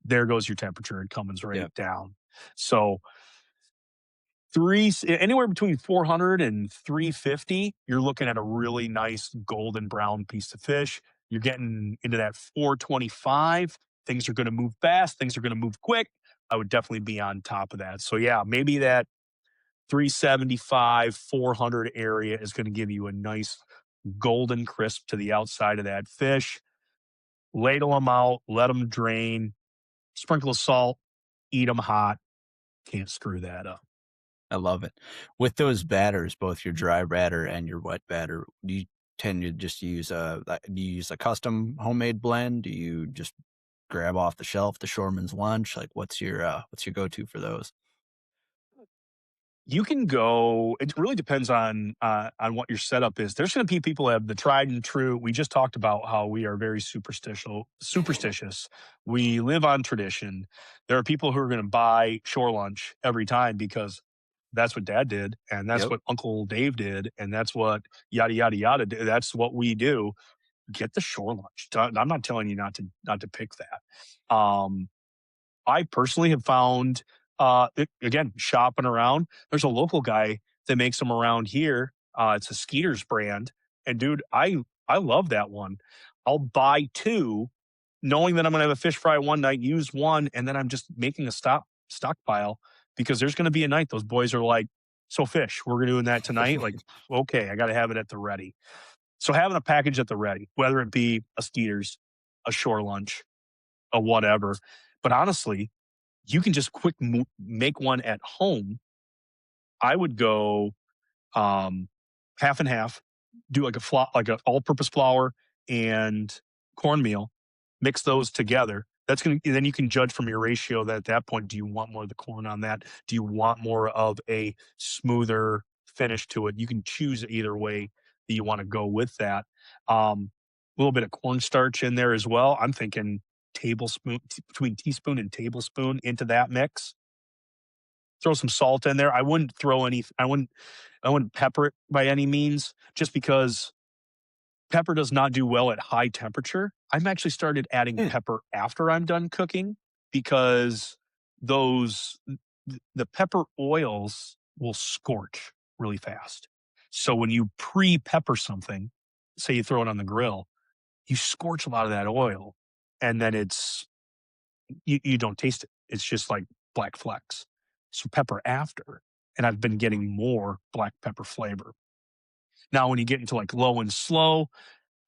there goes your temperature. It comes Yeah. right down. So anywhere between 400 and 350, you're looking at a really nice golden brown piece of fish. You're getting into that 425. Things are going to move fast. Things are going to move quick. I would definitely be on top of that. So yeah, maybe that 375, 400 area is going to give you a nice golden crisp to the outside of that fish. Ladle them out, let them drain, sprinkle of salt, eat them hot. Can't screw that up. I love it. With those batters, both your dry batter and your wet batter, do you tend to just use do you use a custom homemade blend? Do you just grab off the shelf the Shoreman's Lunch? Like, what's your go-to for those? You can go it really depends on what your setup is. There's gonna be people that have the tried and true we just talked about how we are very superstitious. We live on tradition. There are people who are gonna buy shore lunch every time because that's what dad did, and that's Yep. what Uncle Dave did, and that's what yada, yada, yada did. That's what we do. Get the shore lunch. I'm not telling you not to pick that. I personally have found, again, shopping around, there's a local guy that makes them around here. It's a Skeeter's brand, and dude, I love that one. I'll buy 2, knowing that I'm gonna have a fish fry one night, use 1, and then I'm just making a stockpile because there's gonna be a night those boys are like, "So fish, we're doing that tonight?" Like, "Okay, I gotta have it at the ready." So having a package at the ready, whether it be a Skeeter's, a shore lunch, a whatever, but honestly, you can just make one at home. I would go half and half, do like a all-purpose flour and cornmeal, mix those together. That's gonna then you can judge from your ratio that at that point, do you want more of the corn on that? Do you want more of a smoother finish to it? You can choose either way that you want to go with that. A little bit of cornstarch in there as well. I'm thinking between teaspoon and tablespoon into that mix. Throw some salt in there. I wouldn't pepper it by any means, just because pepper does not do well at high temperature. I've actually started adding Hmm, pepper after I'm done cooking because those the pepper oils will scorch really fast. So when you pre-pepper something, say you throw it on the grill, you scorch a lot of that oil, and then you don't taste it. It's just like black flecks. So pepper after, and I've been getting more black pepper flavor. Now, when you get into like low and slow,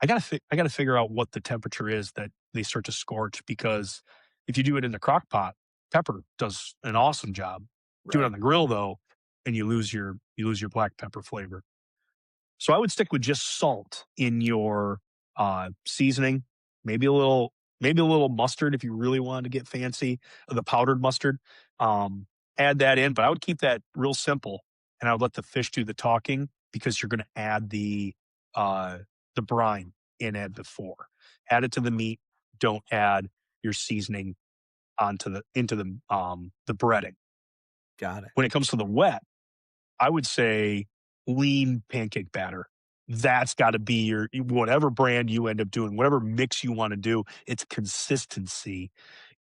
I gotta figure out what the temperature is that they start to scorch because if you do it in the crock pot, pepper does an awesome job. Do it on right. the grill though, and you lose your black pepper flavor. So I would stick with just salt in your seasoning, maybe a little maybe a little mustard if you really wanted to get fancy, the powdered mustard. Um, add that in, but I would keep that real simple, and I would let the fish do the talking because you're going to add uh, the brine in it before. Add it to the meat. Don't add your seasoning onto the breading. Got it. When it comes to the wet, I would say lean pancake batter. That's gotta be your whatever brand you end up doing, whatever mix you wanna do, it's consistency.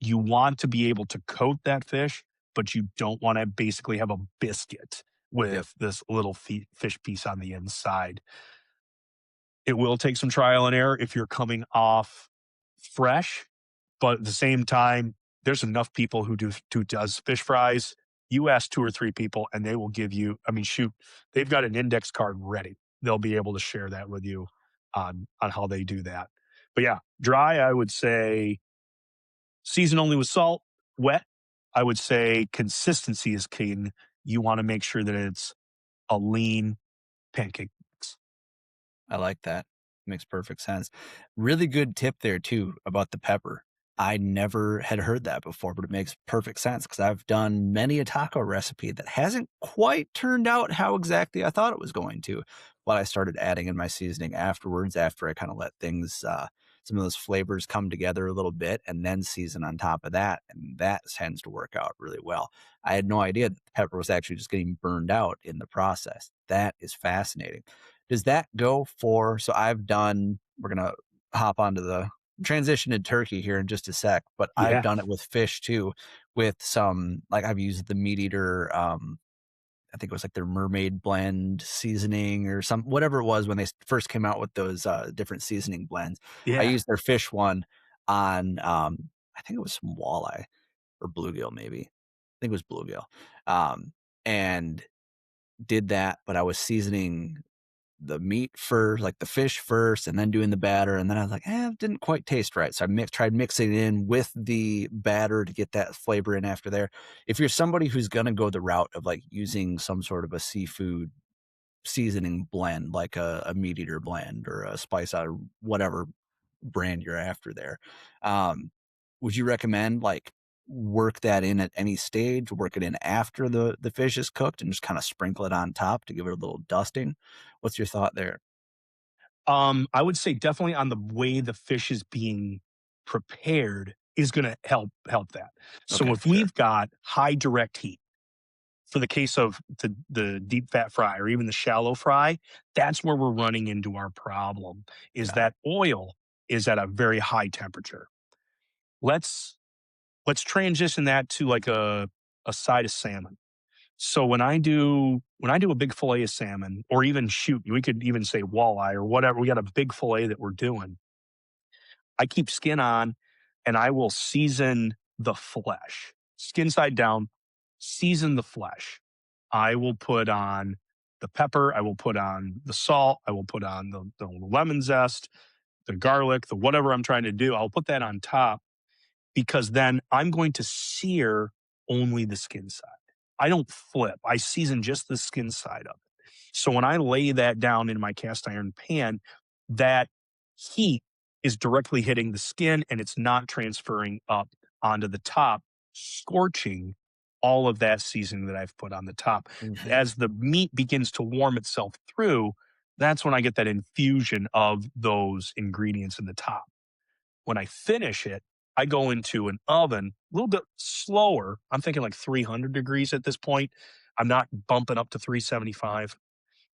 You want to be able to coat that fish, but you don't wanna basically have a biscuit Yep. with this little fish piece on the inside. It will take some trial and error if you're coming off fresh, but at the same time, there's enough people who does fish fries. You ask 2 or 3 people and they will give you I mean, shoot, they've got an index card ready. They'll be able to share that with you on how they do that. But yeah, dry, I would say season only with salt. Wet, I would say consistency is king. You wanna make sure that it's a lean pancake mix. I like that. Makes perfect sense. Really good tip there too about the pepper. I never had heard that before, but it makes perfect sense because I've done many a taco recipe that hasn't quite turned out how exactly I thought it was going to. But I started adding in my seasoning afterwards, after I kind of let things, some of those flavors come together a little bit, and then season on top of that. And that tends to work out really well. I had no idea that the pepper was actually just getting burned out in the process. That is fascinating. Does that go for so I've done we're gonna hop onto the transition to turkey here in just a sec, but I've Yeah. done it with fish too, with some like, I've used the meat eater, I think it was like their mermaid blend seasoning or some whatever it was when they first came out with those, different seasoning blends. I Yeah. used their fish one on, I think it was some walleye or bluegill maybe. I think it was bluegill, and did that, but I was seasoning the meat first, like the fish first, and then doing the batter. And then I was like, it didn't quite taste right. So tried mixing it in with the batter to get that flavor in after there. If you're somebody who's going to go the route of like using some sort of a seafood seasoning blend, like a meat eater blend or a spice out of whatever brand you're after there, would you recommend like work that in at any stage, work it in after the fish is cooked, and just kind of sprinkle it on top to give it a little dusting? What's your thought there? I would say definitely on the way the fish is being prepared is gonna help that. So Okay, if sure. we've got high direct heat, for the case of the deep fat fry or even the shallow fry, that's where we're running into our problem, is Got it. that oil is at a very high temperature. Let's let's transition that to like a side of salmon. So when I do a big fillet of salmon, or even shoot, we could even say walleye or whatever, we got a big fillet that we're doing. I keep skin on and I will season the flesh, skin side down, season the flesh. I will put on the pepper, I will put on the salt, I will put on the lemon zest, the garlic, the whatever I'm trying to do. I'll put that on top because then I'm going to sear only the skin side. I don't flip. I season just the skin side of it. So when I lay that down in my cast iron pan, that heat is directly hitting the skin and it's not transferring up onto the top, scorching all of that seasoning that I've put on the top. Mhm. As the meat begins to warm itself through, that's when I get that infusion of those ingredients in the top. When I finish it, I go into an oven a little bit slower. I'm thinking like 300 degrees at this point. I'm not bumping up to 375.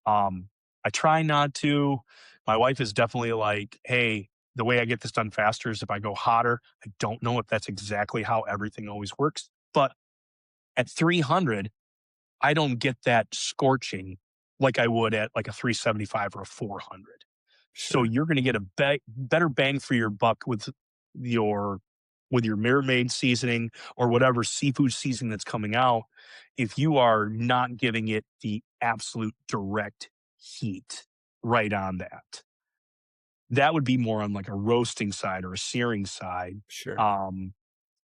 Um, I try not to. My wife is definitely like, hey, the way I get this done faster is if I go hotter. I don't know if that's exactly how everything always works, but at 300, I don't get that scorching like I would at like a 375 or a 400. So Sure. you're going to get a better bang for your buck your with your marinade seasoning or whatever seafood seasoning that's coming out if you are not giving it the absolute direct heat right on that. That would be more on like a roasting side or a searing side. Sure. Um,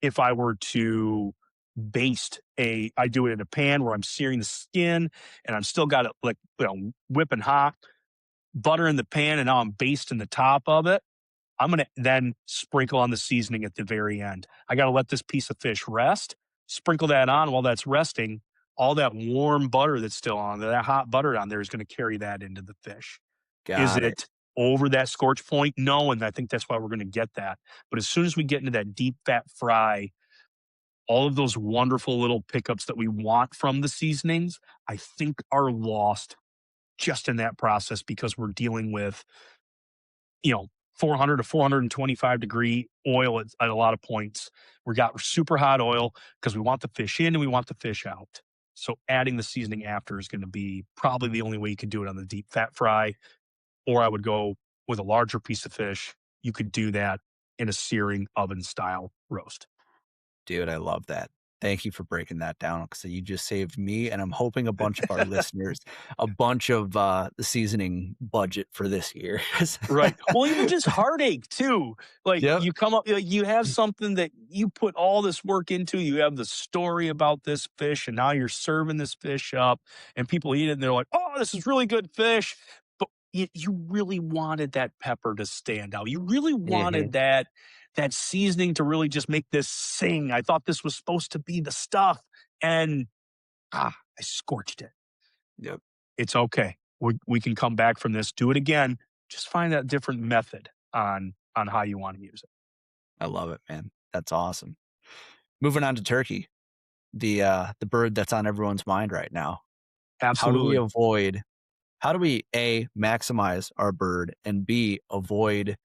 if I were to I do it in a pan where I'm searing the skin and I'm still got it like, whipping hot, butter in the pan, and now I'm basting the top of it. I'm going to then sprinkle on the seasoning at the very end. I got to let this piece of fish rest, sprinkle that on while that's resting. All that warm butter that's still on there, that hot butter on there is going to carry that into the fish. Is Got it. it over that scorch point? No. And I think that's why we're going to get that. But as soon as we get into that deep fat fry, all of those wonderful little pickups that we want from the seasonings, I think are lost just in that process because we're dealing with, you know, 400 to 425-degree oil at a lot of points. We got super hot oil because we want the fish in and we want the fish out. So adding the seasoning after is going to be probably the only way you could do it on the deep fat fry. Or I would go with a larger piece of fish. You could do that in a searing oven style roast. Dude, I love that. Thank you for breaking that down because you just saved me, and I'm hoping a bunch of our listeners a bunch of, the seasoning budget for this year. Right. Well, even just heartache too. Like Yep. you come up, you have something that you put all this work into. You have the story about this fish, and now you're serving this fish up, and people eat it, and they're like, "Oh, this is really good fish." But you really wanted that pepper to stand out. You really wanted Mhm. that seasoning to really just make this sing. I thought this was supposed to be the stuff, and I scorched it. Yep. It's okay. We can come back from this, do it again. Just find that different method on how you wanna use it. I love it, man. That's awesome. Moving on to turkey, the bird that's on everyone's mind right now. How do we Absolutely. avoid how do we, A, maximize our bird, and B, avoid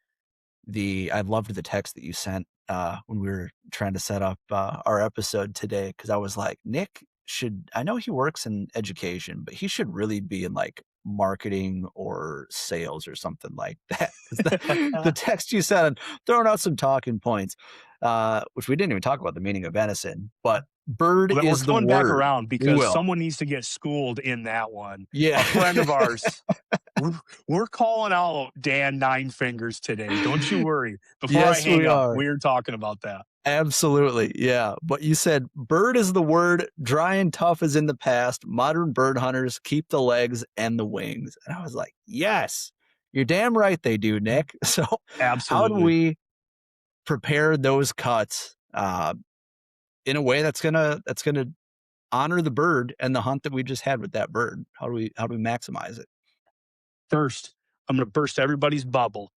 I loved the text that you sent, when we were trying to set up, our episode today because I was like, "Nick should I know he works in education, but he should really be in, like, marketing or sales or something like that." 'Cause the text you sent, throwing out some talking points, which we didn't even talk about the meaning of venison, but bird Well, then we're is the coming back word. around We because will. someone needs to get schooled in that one. Yeah. A friend of ours, we're we're calling out Dan Nine Fingers today, don't you worry. Before I Yes, hang we up, are. we're talking about that. Absolutely, yeah, but you said bird is the word, dry and tough is in the past, modern bird hunters keep the legs and the wings, and I was like, "Yes, you're damn right they do, Nick." So, how do Absolutely. we prepare those cuts, in a way that's gonna honor the bird and the hunt that we just had with that bird. How do we maximize it? First, I'm going to burst everybody's bubble.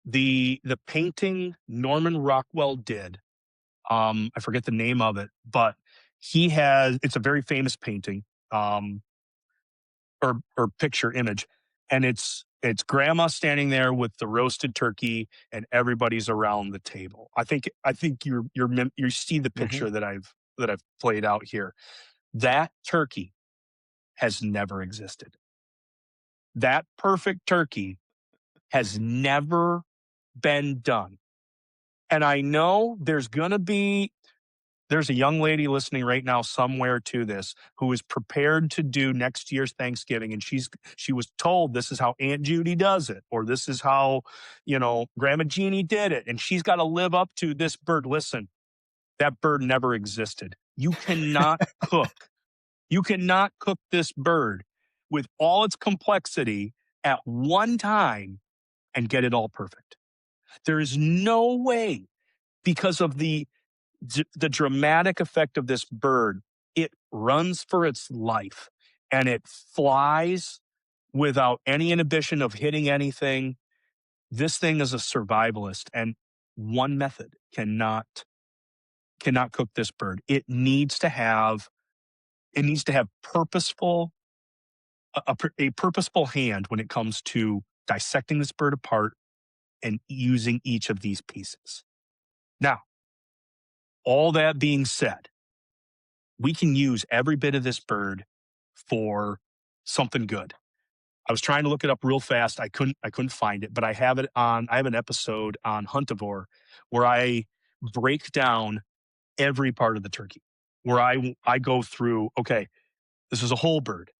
The painting Norman Rockwell did, I forget the name of it, but it's a very famous painting, um, or picture image, and it's grandma standing there with the roasted turkey and everybody's around the table. I think you see the Mhm. picture that I've played out here. That turkey has never existed. That perfect turkey has never been done. And I know there's a young lady listening right now somewhere to this who is prepared to do next year's Thanksgiving, and she was told this is how Aunt Judy does it, or this is how, Grandma Jeannie did it, and she's got to live up to this bird. Listen, that bird never existed. You cannot cook this bird with all its complexity at one time and get it all perfect. There is no way, because of the dramatic effect of this bird. It runs for its life and it flies without any inhibition of hitting anything. This thing is a survivalist, and one method cannot cook this bird. It needs to have a purposeful hand when it comes to dissecting this bird apart and using each of these pieces. Now, all that being said, we can use every bit of this bird for something good. I was trying to look it up real fast. I couldn't find it, but I have an episode on Huntivore where I break down every part of the turkey. Where I go through, okay, this is a whole bird.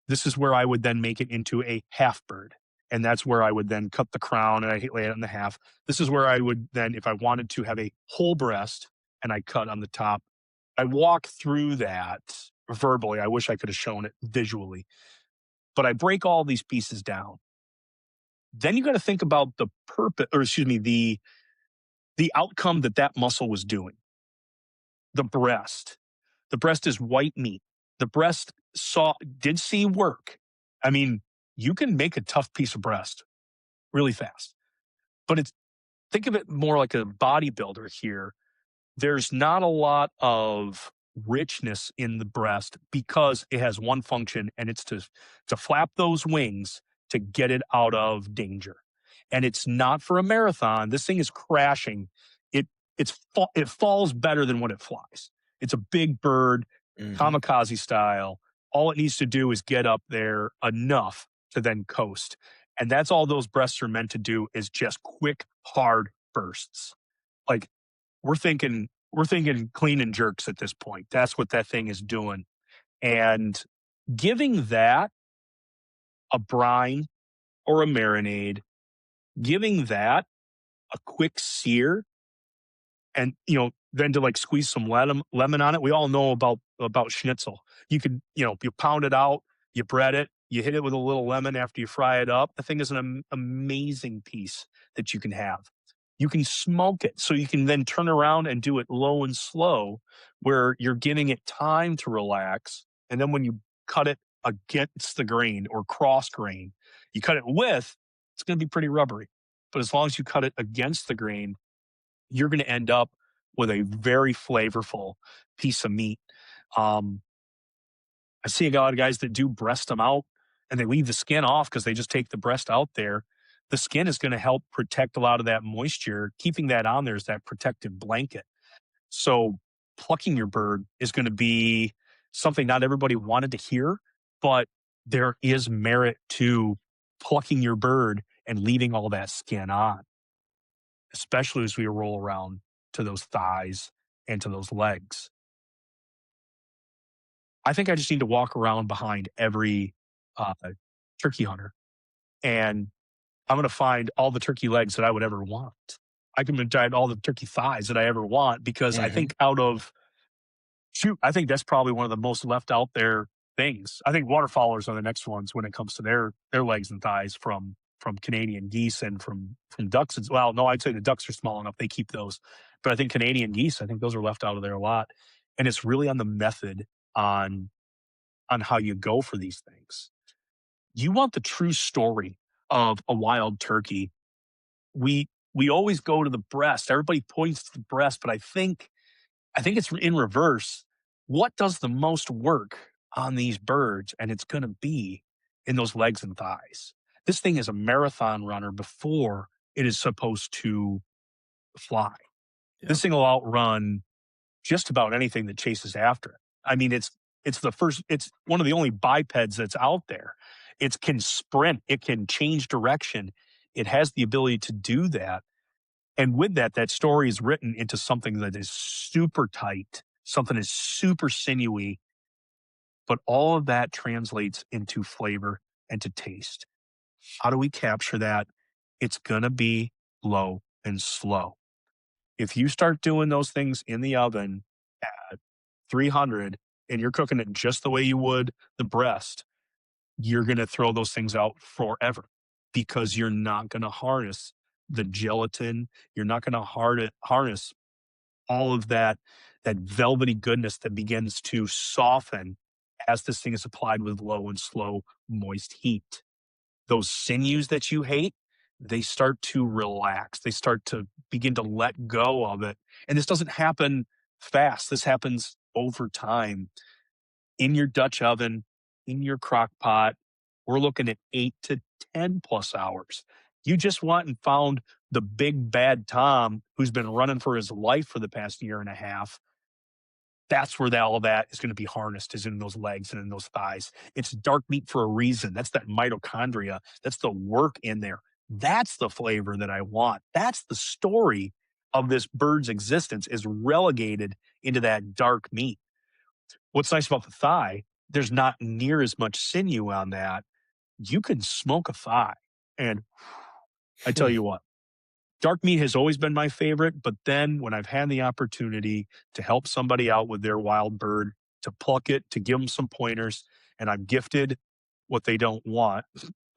This is where I would then make it into a half bird. And that's where I would then cut the crown and I lay it in the half. This is where I would then, if I wanted to have a whole breast and I cut on the top, I walk through that verbally. I wish I could have shown it visually, but I break all these pieces down. Then you got to think about the purpose, or excuse me, the outcome that muscle was doing. The breast. The breast is white meat. The breast did see work. I mean, you can make a tough piece of breast really fast, but think of it more like a bodybuilder here. There's not a lot of richness in the breast because it has one function, and it's to flap those wings to get it out of danger. And it's not for a marathon. This thing is crashing. It falls better than when it flies. It's a big bird, Mhm. kamikaze style. All it needs to do is get up there enough to then coast. And that's all those breasts are meant to do, is just quick, hard bursts. Like, we're thinking clean and jerks at this point. That's what that thing is doing. And giving that a brine or a marinade, giving that a quick sear, and then to like squeeze some lemon on it. We all know about schnitzel. You pound it out, you bread it, you hit it with a little lemon after you fry it up. The thing is an amazing piece that you can have. You can smoke it, so you can then turn around and do it low and slow, where you're giving it time to relax. And then when you cut it against the grain or cross grain, you cut it with, it's going to be pretty rubbery. But as long as you cut it against the grain, you're going to end up with a very flavorful piece of meat. Um, I see a lot of guys that do breast them out and they leave the skin off because they just take the breast out there. The skin is going to help protect a lot of that moisture. Keeping that on there is that protective blanket. So plucking your bird is going to be something not everybody wanted to hear, but there is merit to plucking your bird and leaving all that skin on, especially as we roll around to those thighs and to those legs. I think I just need to walk around behind every uh, turkey hunter, and I'm going to find all the turkey legs that I would ever want. I can find all the turkey thighs that I ever want, because I Mhm. think I think that's probably one of the most left out there things. I think waterfowlers are the next ones when it comes to their legs and thighs from from Canadian geese and from ducks. Well, no, I'd say the ducks are small enough; they keep those. But I think Canadian geese, I think those are left out of there a lot, and it's really on the method on how you go for these things. You want the true story of a wild turkey. We always go to the breast. Everybody points to the breast, but I think it's in reverse. What does the most work on these birds? And it's going to be in those legs and thighs. This thing is a marathon runner before it is supposed to fly. Yep. This thing will outrun just about anything that chases after it. I mean, it's one of the only bipeds that's out there. It can sprint, it can change direction. It has the ability to do that. And with that, that story is written into something that is super tight, something is super sinewy, but all of that translates into flavor and to taste. How do we capture that? It's going to be low and slow. If you start doing those things in the oven at 300 and you're cooking it just the way you would the breast, you're going to throw those things out forever because you're not going to harness the gelatin. You're not going to harness all of that velvety goodness that begins to soften as this thing is applied with low and slow moist heat. Those sinews that you hate, they start to relax. They start to begin to let go of it. And this doesn't happen fast. This happens over time in your Dutch oven, in your crock pot. We're looking at 8 to 10 plus hours. You just went and found the big bad Tom who's been running for his life for the past year and a half. That's where all of that is going to be harnessed, is in those legs and in those thighs. It's dark meat for a reason. That's that mitochondria. That's the work in there. That's the flavor that I want. That's the story of this bird's existence, is relegated into that dark meat. What's nice about the thigh, there's not near as much sinew on that. You can smoke a thigh. And I tell you what, dark meat has always been my favorite, but then when I've had the opportunity to help somebody out with their wild bird, to pluck it, to give them some pointers, and I'm gifted what they don't want.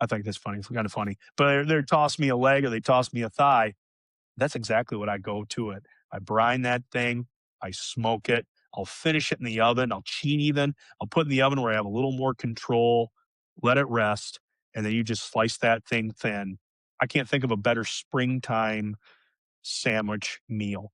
I think that's funny. It's kind of funny. But they toss me a leg or they toss me a thigh. That's exactly what I go to it. I brine that thing, I smoke it, I'll finish it in the oven, I'll cheat even. I'll put it in the oven where I have a little more control, let it rest, and then you just slice that thing thin. I can't think of a better springtime sandwich meal.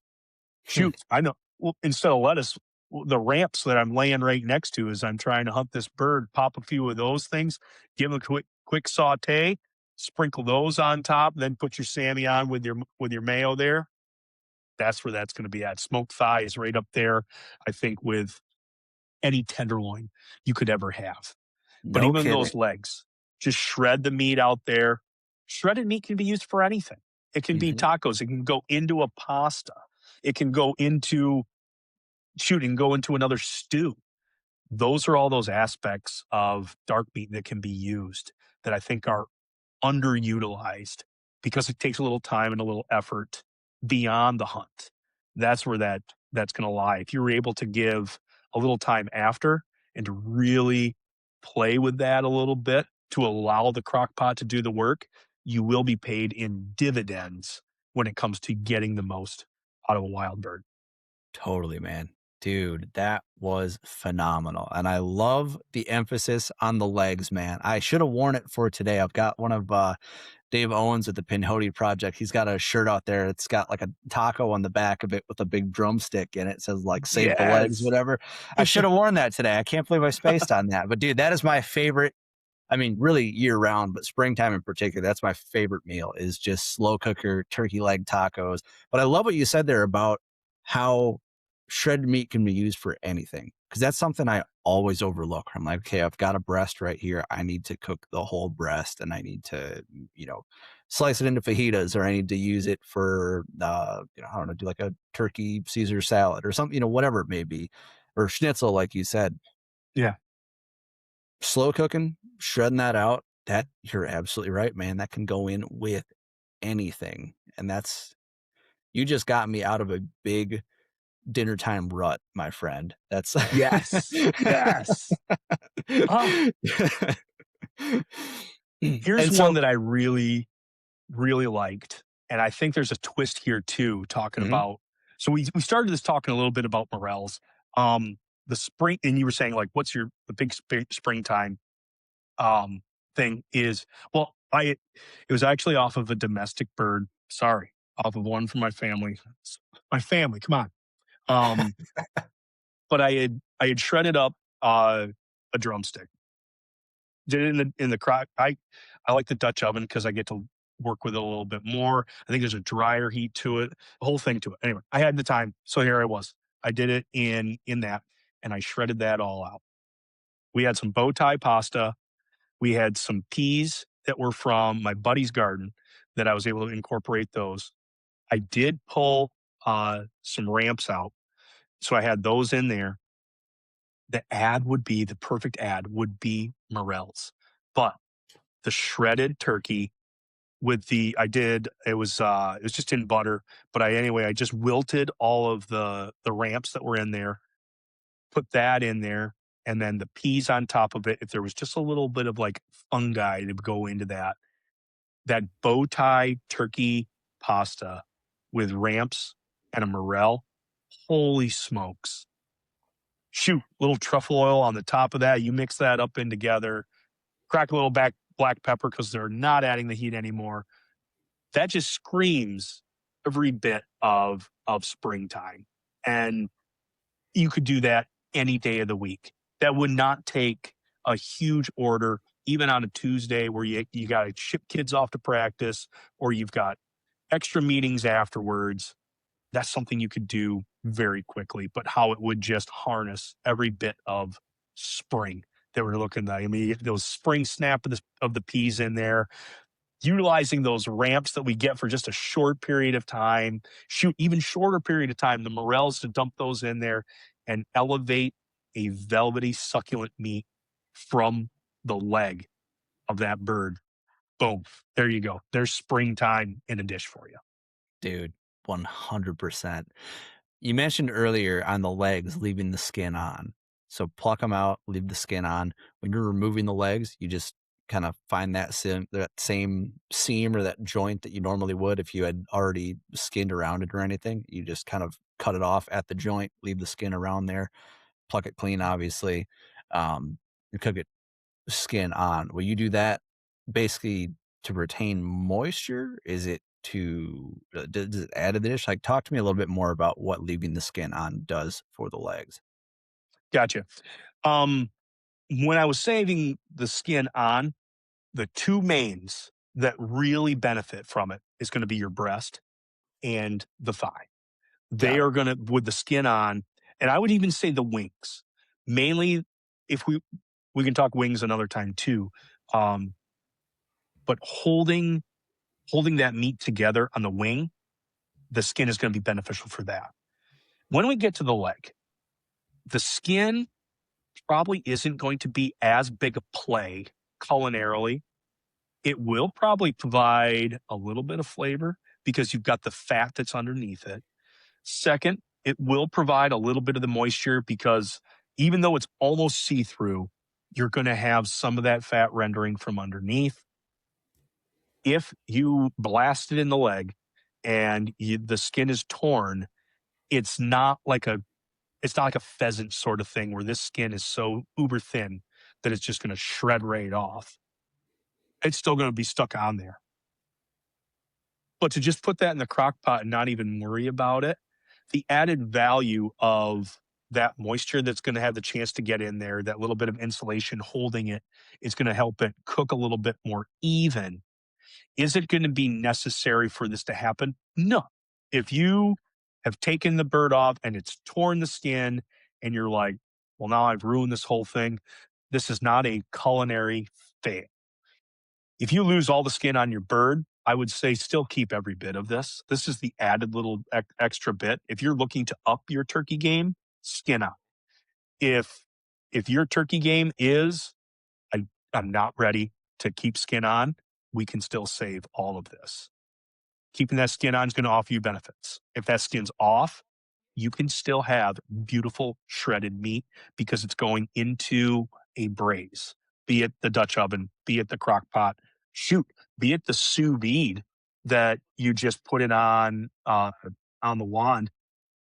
Shoot, I know. Well, instead of lettuce, the ramps that I'm laying right next to as I'm trying to hunt this bird, pop a few of those things, give them a quick saute, sprinkle those on top, then put your Sammy on with your mayo there. That's where that's going to be at. Smoked thigh is right up there, I think, with any tenderloin you could ever have. But No even kidding. those legs, just shred the meat out there. Shredded meat can be used for anything. It can be Mhm. tacos. It can go into a pasta. It can go into shooting, go into another stew. Those are all those aspects of dark meat that can be used that I think are underutilized because it takes a little time and a little effort beyond the hunt. That's where that's going to lie. If you're able to give a little time after and to really play with that a little bit to allow the crock pot to do the work, you will be paid in dividends when it comes to getting the most out of a wild bird. Totally, man. Dude, that was phenomenal. And I love the emphasis on the legs, man. I should have worn it for today. I've got one of Dave Owens at the Pinhoti Project. He's got a shirt out there. It's got like a taco on the back of it with a big drumstick in it. It says like save the legs, Yes. whatever. I should have worn that today. I can't believe I spaced on that. But dude, that is my favorite. I mean, really year round, but springtime in particular, that's my favorite meal, is just slow cooker turkey leg tacos. But I love what you said there about how shredded meat can be used for anything. Cause that's something I always overlook. I'm like, okay, I've got a breast right here. I need to cook the whole breast and I need to, you know, slice it into fajitas, or I need to use it for, I don't know, do like a turkey Caesar salad or something, whatever it may be, or schnitzel, like you said. Yeah. Slow cooking, shredding that out, that you're absolutely right, man. That can go in with anything. And that's you just got me out of a big dinner time rut, my friend. That's Yes. Yes. Ah, Here's And one so that I really, really liked, and I think there's a twist here too, talking mhm, about so we started this talking a little bit about morels. Um, the spring and you were saying, like, what's your the big springtime, um, thing is well, I it was actually off of a domestic bird, sorry, off of one from my family. My family, come on. Um, but I had shredded up, a drumstick. Did it in the crock. I like the Dutch oven because I get to work with it a little bit more. I think there's a drier heat to it, the whole thing to it. Anyway, I had the time, so here I was. I did it in that, and I shredded that all out. We had some bow tie pasta. We had some peas that were from my buddy's garden that I was able to incorporate those. I did pull, some ramps out, so I had those in there. The perfect ad would be morels, but the shredded turkey with the I did it was just in butter, but I just wilted all of the ramps that were in there, put that in there, and then the peas on top of it. If there was just a little bit of like fungi to go into that, that bow tie turkey pasta with ramps and a morel, holy smokes. Shoot, little truffle oil on the top of that. You mix that up in together, crack a little black pepper because they're not adding the heat anymore. That just screams every bit of springtime, and you could do that any day of the week. That would not take a huge order, even on a Tuesday where you gotta ship kids off to practice or you've got extra meetings afterwards. That's something you could do very quickly, but how it would just harness every bit of spring that we're looking at. I mean, those spring snap of the peas in there, utilizing those ramps that we get for just a short period of time, shoot, even shorter period of time, the morels to dump those in there and elevate a velvety, succulent meat from the leg of that bird. Boom. There you go. There's springtime in a dish for you. dude, 100%. You mentioned earlier on the legs, leaving the skin on. So pluck them out, leave the skin on. When you're removing the legs, you just kind of find that same seam or that joint that you normally would if you had already skinned around it or anything. You just kind of cut it off at the joint, leave the skin around there, pluck it clean, obviously, and cook it skin on. Will you do that basically to retain moisture? Is it to does it add to the dish? Like, talk to me a little bit more about what leaving the skin on does for the legs. Gotcha. Um, when I was saving the skin on, the two mains that really benefit from it is going to be your breast and the thigh. They Yeah, are going to, with the skin on, and I would even say the wings. Mainly, if we can talk wings another time too. Um, but holding that meat together on the wing, the skin is going to be beneficial for that. When we get to the leg, the skin probably isn't going to be as big a play culinarily. It will probably provide a little bit of flavor because you've got the fat that's underneath it. Second, it will provide a little bit of the moisture because even though it's almost see through, you're going to have some of that fat rendering from underneath. If you blast it in the leg and the skin is torn, it's not like a it's not like a pheasant sort of thing where this skin is so uber thin that it's just going to shred right off. It's still going to be stuck on there. But to just put that in the crock pot and not even worry about it, the added value of that moisture that's gonna have the chance to get in there, that little bit of insulation holding it, is gonna help it cook a little bit more even. Is it gonna be necessary for this to happen? No. If you have taken the bird off and it's torn the skin and you're like, "Well, now I've ruined this whole thing," this is not a culinary fail. If you lose all the skin on your bird, I would say still keep every bit of this. This is the added little extra bit. If you're looking to up your turkey game, skin out. If if your turkey game is I, I'm not ready to keep skin on, we can still save all of this. Keeping that skin on is going to offer you benefits. If that skin's off, you can still have beautiful shredded meat because it's going into a braise, be it the Dutch oven, be it the crock pot. shoot, be it the sous vide that you just put it on the wand.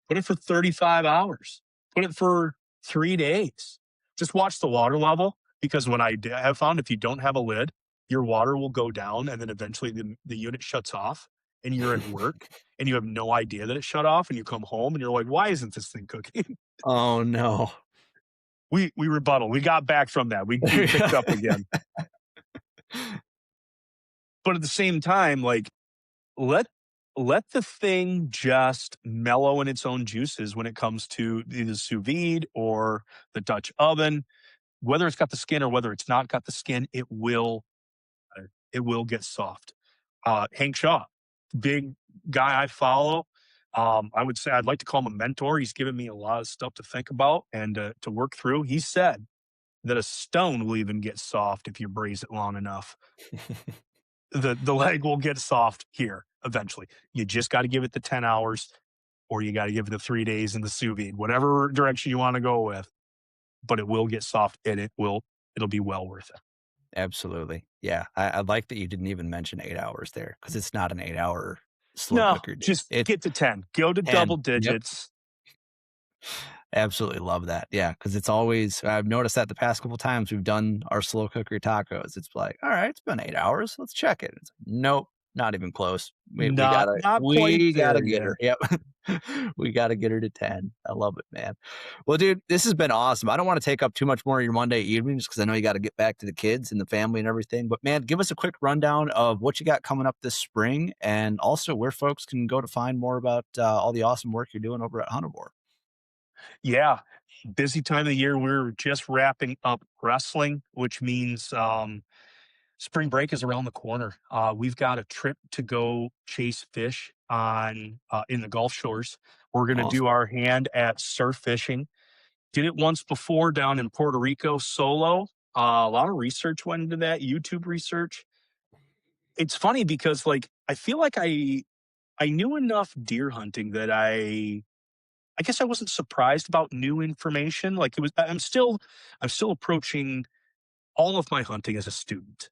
Put it for 35 hours. Put it for 3 days. Just watch the water level because what I have found if you don't have a lid, your water will go down and then eventually the unit shuts off and you're at work and you have no idea that it shut off and you come home and you're like, "Why isn't this thing cooking?" Oh, no. We rebuttal. We got back from that. We picked up again. But at the same time, like, let let the thing just mellow in its own juices when it comes to the sous vide or the Dutch oven. Whether it's got the skin or whether it's not got the skin, it will get soft. Hank Shaw, big guy I follow. I would say I'd like to call him a mentor. He's given me a lot of stuff to think about and to work through. He said that a stone will even get soft if you braise it long enough. The leg will get soft here eventually. You just got to give it the 10 hours or you got to give it the 3 days in the sous vide, whatever direction you want to go with, but it will get soft and it'll be well worth it. Absolutely. Yeah. I like that you didn't even mention 8 hours there because it's not an 8-hour slow No, cooker, dude. just It's get to 10. Go to 10. double Yep. digits. Absolutely love that. Yeah, because it's always I've noticed that the past couple times we've done our slow cooker tacos, it's like, "All right, it's been 8 hours. Let's check it." It's like, "Nope, not even close. We Not gotta not quite we there gotta get her." yet. Yep. We gotta get her to 10. I love it, man. Well, dude, this has been awesome. I don't wanna take up too much more of your Monday evenings because I know you gotta get back to the kids and the family and everything, but, man, give us a quick rundown of what you got coming up this spring and also where folks can go to find more about, all the awesome work you're doing over at Hunterboard. Yeah, busy time of the year. We're just wrapping up wrestling, which means spring break is around the corner. We've got a trip to go chase fish on in the Gulf Shores. We're going to do Awesome. our hand at surf fishing. Did it once before down in Puerto Rico solo. A lot of research went into that. YouTube research. It's funny because like I feel like I knew enough deer hunting that I guess I wasn't surprised about new information. Like it was, I'm still approaching all of my hunting as a student.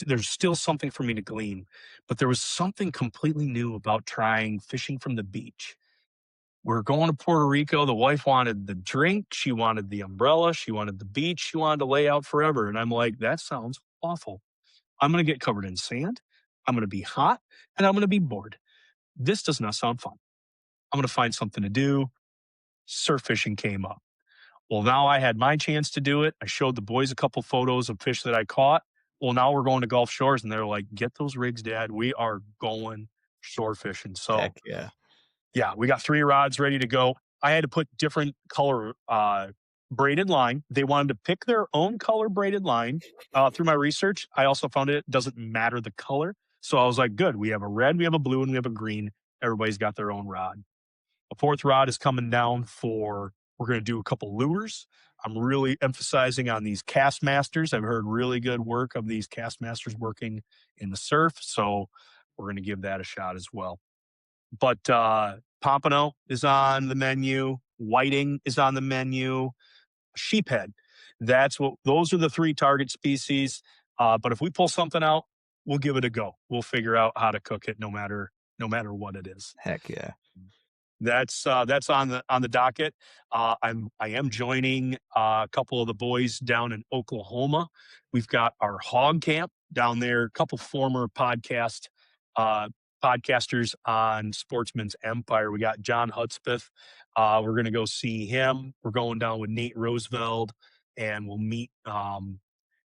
There's still something for me to glean, but there was something completely new about trying fishing from the beach. We're going to Puerto Rico. The wife wanted the drink. She wanted the umbrella. She wanted the beach. She wanted to lay out forever. And I'm like, that sounds awful. I'm going to get covered in sand. I'm going to be hot and I'm going to be bored. This does not sound fun. I'm going to find something to do. Surf fishing came up. Well, now I had my chance to do it. I showed the boys a couple photos of fish that I caught. Well, now we're going to Gulf Shores, and they're like, "Get those rigs, Dad. We are going shore fishing." So, Heck yeah. yeah, we got 3 rods ready to go. I had to put different color, braided line. They wanted to pick their own color braided line. Through my research, I also found it doesn't matter the color. So I was like, "Good. We have a red, we have a blue, and we have a green. Everybody's got their own rod." A fourth rod is coming down for we're going to do a couple lures. I'm really emphasizing on these cast masters. I've heard really good work of these cast masters working in the surf, so we're going to give that a shot as well. But pompano is on the menu, whiting is on the menu, sheephead. That's what those are the 3 target species. But if we pull something out, we'll give it a go. We'll figure out how to cook it no matter what it is. Heck yeah. That's on the docket. I am joining a couple of the boys down in Oklahoma. We've got our hog camp down there. A couple former uh, podcasters on Sportsman's Empire. We got John Hudspeth. We're going to go see him. We're going down with Nate Roosevelt, and we'll meet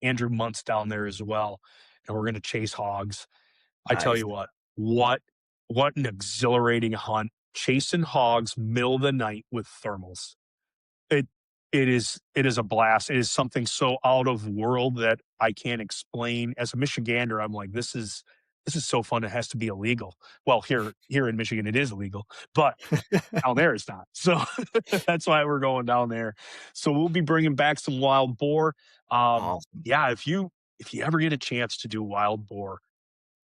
Andrew Muntz down there as well. And we're going to chase hogs. I tell Nice. you what what an exhilarating hunt, chasing hogs middle of the night with thermals. It it is a blast. It is something so out of world that I can't explain. As a Michigander, I'm like, this is so fun. It has to be illegal. Well, here in Michigan, it is illegal, but down there it's not. So that's why we're going down there. So we'll be bringing back some wild boar. Awesome. Yeah, if you ever get a chance to do wild boar,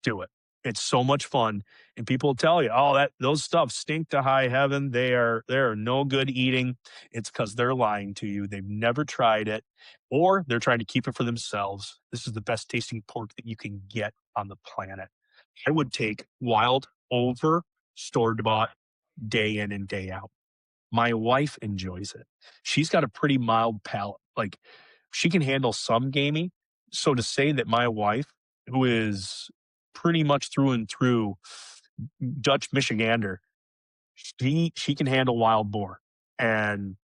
do it. It's so much fun, and people tell you, "Oh, that those stuff stink to high heaven. They are no good eating." It's because 'cause they're lying to you. They've never tried it, or they're trying to keep it for themselves. This is the best tasting pork that you can get on the planet. I would take wild over store-bought day in and day out. My wife enjoys it. She's got a pretty mild palate. Like, she can handle some gamey. So to say that my wife, who is pretty much through and through Dutch Michigander, she can handle wild boar and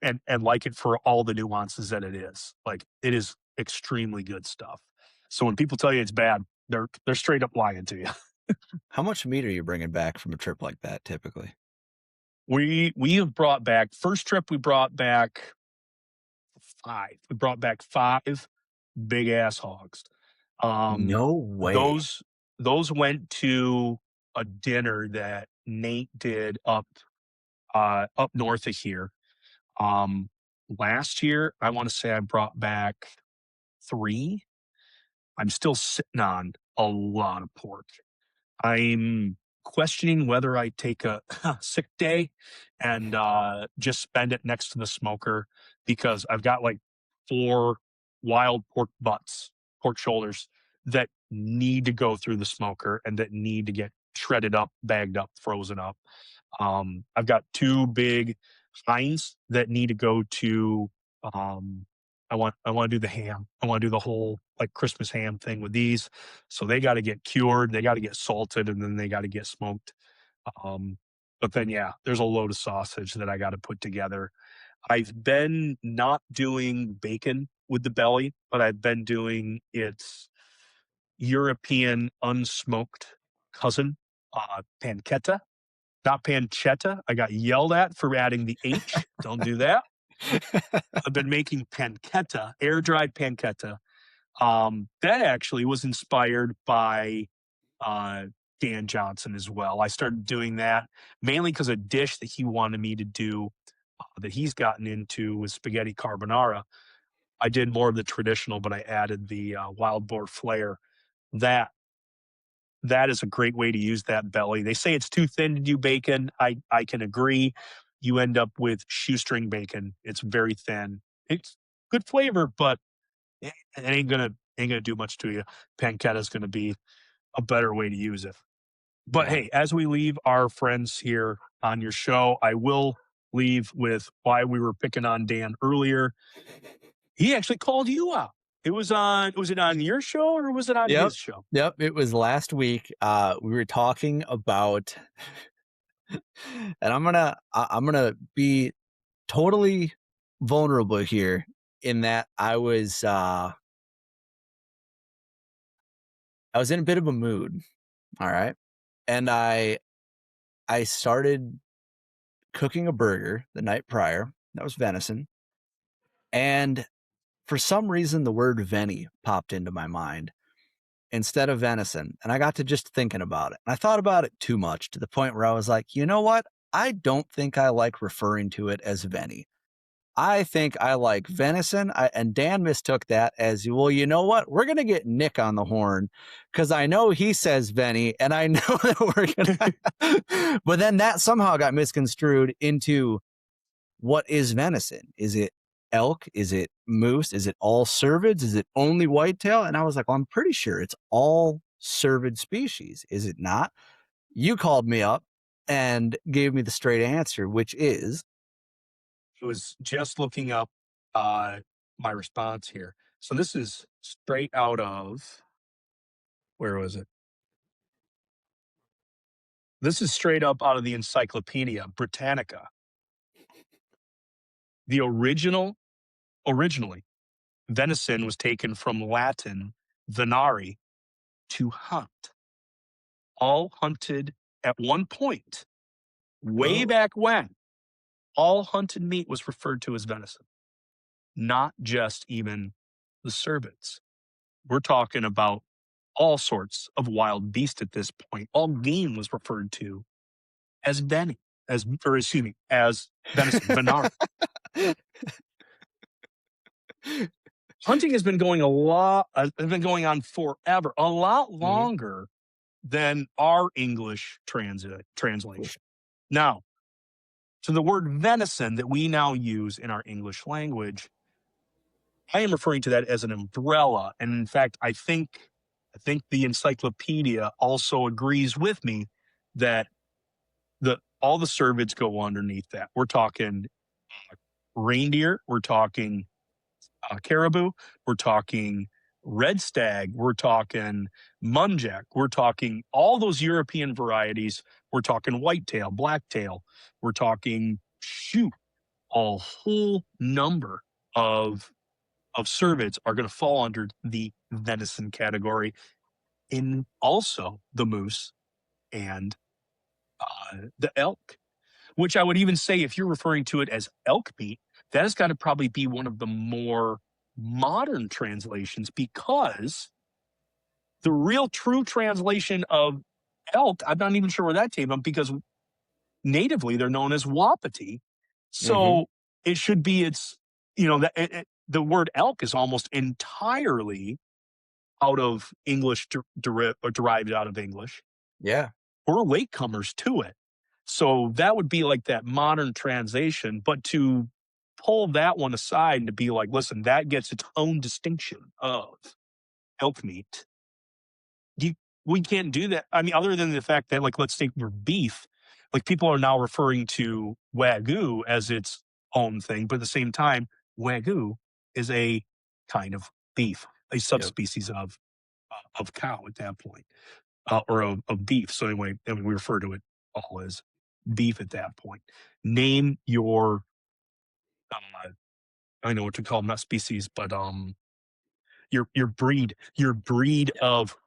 and like it for all the nuances that it is. Like, it is extremely good stuff. So when people tell you it's bad, they're straight up lying to you. How much meat are you bringing back from a trip like that typically? We have brought back first trip we brought back 5. We brought back 5 big ass hogs. Um, No way. those those went to a dinner that Nate did up north of here. Um, Last year, I wanna say I brought back 3. I'm still sitting on a lot of pork. I'm questioning whether I take a sick day and, just spend it next to the smoker because I've got, like, 4 wild pork butts, pork shoulders that need to go through the smoker and that need to get shredded up, bagged up, frozen up. I've got 2 big hinds that need to go to, um I wanna do the ham. I wanna do the whole, like, Christmas ham thing with these. So they gotta get cured, they gotta get salted, and then they gotta get smoked. Um, but then, yeah, there's a load of sausage that I gotta put together. I've been not doing bacon with the belly, but I've been doing its European unsmoked cousin, pancetta, not pancetta. I got yelled at for adding the H. Don't do that. I've been making pancetta, air dried pancetta. That actually was inspired by uh, Dan Johnson as well. I started doing that mainly because a dish that he wanted me to do that he's gotten into was spaghetti carbonara. I did more of the traditional, but I added the wild boar flair. That that is a great way to use that belly. They say it's too thin to do bacon. I can agree. You end up with shoestring bacon. It's very thin. It's good flavor, but it ain't gonna do much to you. Pancetta is gonna be a better way to use it. But Yeah. hey, as we leave our friends here on your show, I will leave with why we were picking on Dan earlier. He actually called you out. It was it on your show or was it on Yep. his show? Yep. It was last week. We were talking about, and I'm gonna be totally vulnerable here in that I was in a bit of a mood. All right. And I started cooking a burger the night prior. That was venison. And for some reason the word Veni popped into my mind instead of venison. And I got to just thinking about it. And I thought about it too much to the point where I was like, you know what? I don't think I like referring to it as Veni. I think I like venison. And Dan mistook that as, well, you know what? We're going to get Nick on the horn because I know he says Venny and I know that we're going to. But then that somehow got misconstrued into what is venison? Is it elk? Is it moose? Is it all cervids? Is it only whitetail? And I was like, well, I'm pretty sure it's all cervid species. Is it not? You called me up and gave me the straight answer, which is I was just looking up uh, my response here. So this is straight out of where was it? This is straight up out of the Encyclopedia Britannica. The originally, venison was taken from Latin venari, to hunt. All hunted at one point, way oh, back when, all hunted meat was referred to as venison, not just even the cervids. We're talking about all sorts of wild beast at this point. All game was referred to as veni, or excuse me, as venison, venari. Hunting has been going a lot has been going on forever, a lot mhm, longer than our English translation. Now, to the word venison that we now use in our English language, I am referring to that as an umbrella. And in fact, I think the encyclopedia also agrees with me that all the cervids go underneath that. We're talking reindeer, we're talking caribou, we're talking red stag, we're talking muntjac, we're talking all those European varieties, we're talking whitetail, blacktail, we're talking shoot, a whole number of cervids are going to fall under the venison category, in also the moose and the elk. Which I would even say, if you're referring to it as elk meat, that has got to probably be one of the more modern translations, because the real true translation of elk, I'm not even sure where that came from, because natively they're known as wapiti. Mhm. So it should be the word elk is almost entirely out of English, or derived out of English. Yeah, We're latecomers to it. So that would be like that modern translation. But to pull that one aside and to be like, listen, that gets its own distinction of elk meat. You, we can't do that. I mean, other than the fact that, like, let's take your beef, like people are now referring to Wagyu as its own thing, but at the same time, Wagyu is a kind of beef, a yep. subspecies of cow at that point, or of beef. So anyway, I mean, we refer to it all as beef at that point. Name your, uh, I know what to call them, not species, but your breed Yeah, of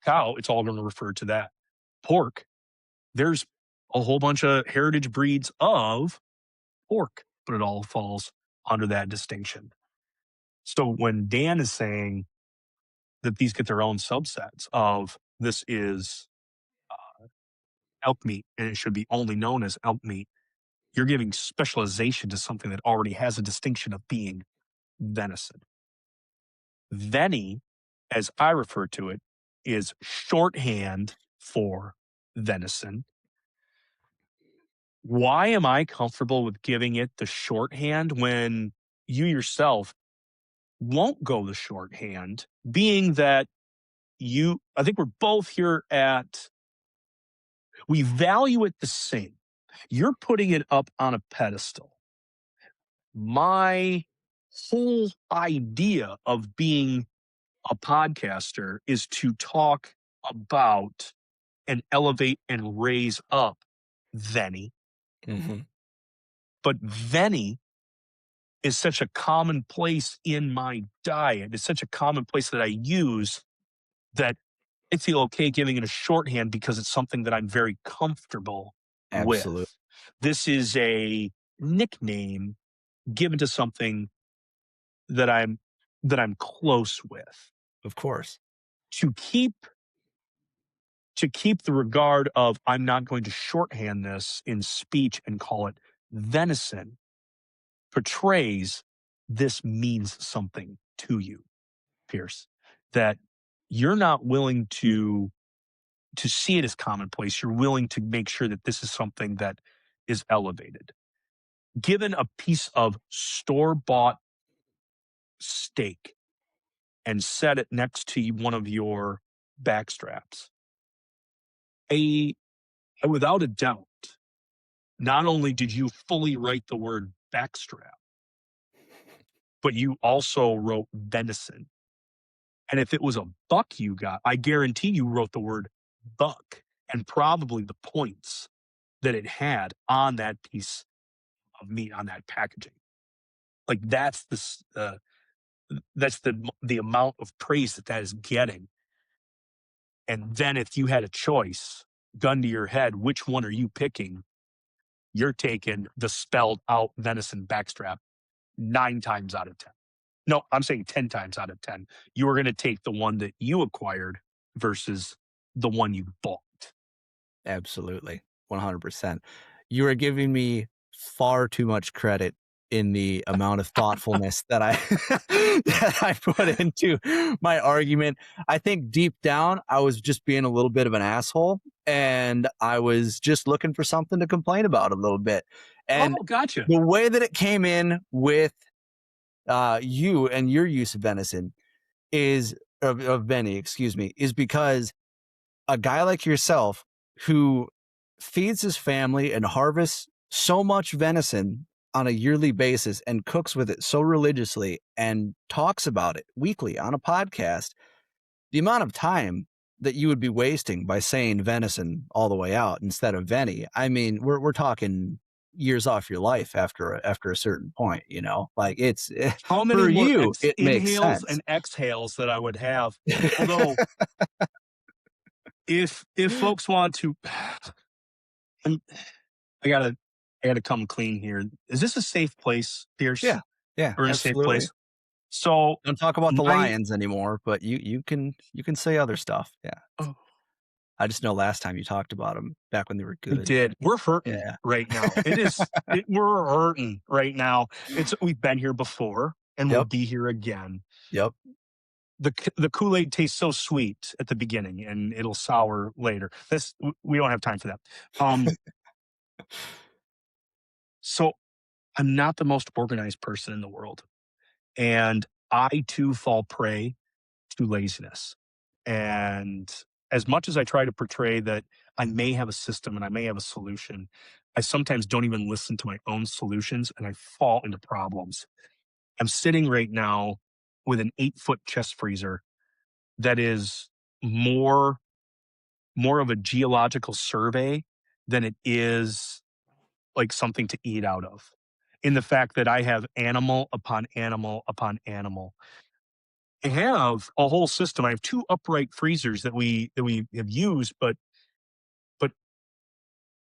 cow. It's all going to refer to that. Pork. There's a whole bunch of heritage breeds of pork, but it all falls under that distinction. So when Dan is saying that these get their own subsets of, this is elk meat and it should be only known as elk meat, you're giving specialization to something that already has a distinction of being venison. Veni, as I refer to it, is shorthand for venison. Why am I comfortable with giving it the shorthand when you yourself won't go the shorthand? Being that I think we're both here at, we value it the same. You're putting it up on a pedestal. My whole idea of being a podcaster is to talk about and elevate and raise up Veni. mhm, But Veni is such a commonplace in my diet. It's such a commonplace that I use, that I feel okay giving it a shorthand because it's something that I'm very comfortable absolute with. This is a nickname given to something that I'm close with. of course, To keep the regard of, I'm not going to shorthand this in speech and call it venison, portrays this means something to you, Pierce, that you're not willing to see it as commonplace. You're willing to make sure that this is something that is elevated. Given a piece of store-bought steak and set it next to one of your backstraps, a without a doubt, not only did you fully write the word backstrap, but you also wrote venison. And if it was a buck you got, I guarantee you wrote the word buck and probably the points that it had on that piece of meat, on that packaging. Like that's the amount of praise that is getting. And then if you had a choice, gun to your head, which one are you picking? You're taking the spelled out venison backstrap 9 times out of 10. No, I'm saying 10 times out of 10. You are going to take the one that you acquired versus the one you bought. absolutely, 100%. You are giving me far too much credit in the amount of thoughtfulness that I that I put into my argument. I think deep down, I was just being a little bit of an asshole, and I was just looking for something to complain about a little bit. And Oh, gotcha. the way that it came in with you and your use of venison is of Benny, excuse me, is because a guy like yourself who feeds his family and harvests so much venison on a yearly basis and cooks with it so religiously and talks about it weekly on a podcast, the amount of time that you would be wasting by saying venison all the way out instead of Venny. I mean, we're talking years off your life after a certain point, you know. Like it's How many for more you, it makes inhales sense. and exhales that I would have? Although, if folks want to, I'm, I gotta I gotta come clean here. Is this a safe place, Pierce? Yeah. Yeah, Or in a safe absolutely. place? So Don't talk about the my Lions anymore, but you can say other stuff. Yeah. oh, I just know last time you talked about them back when they were we good. did. We're hurting Yeah. right now. We're hurting right now. We've been here before and we'll Yep. be here again. Yep. The Kool-Aid tastes so sweet at the beginning and it'll sour later. We don't have time for that. Um, so I'm not the most organized person in the world. And I too fall prey to laziness. And as much as I try to portray that I may have a system and I may have a solution, I sometimes don't even listen to my own solutions and I fall into problems. I'm sitting right now with an 8-foot chest freezer that is more more of a geological survey than it is like something to eat out of. In the fact that I have animal upon animal upon animal. I have a whole system. I have 2 upright freezers that we have used, but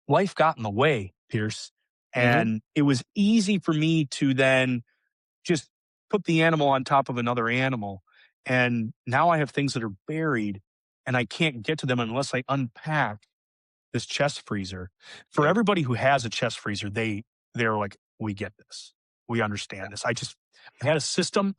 life got in the way, Pierce, Mhm. and it was easy for me to then just put the animal on top of another animal, and now I have things that are buried, and I can't get to them unless I unpack this chest freezer. For Yep. everybody who has a chest freezer, they're like, "We get this. We Yeah. understand this." I had a system.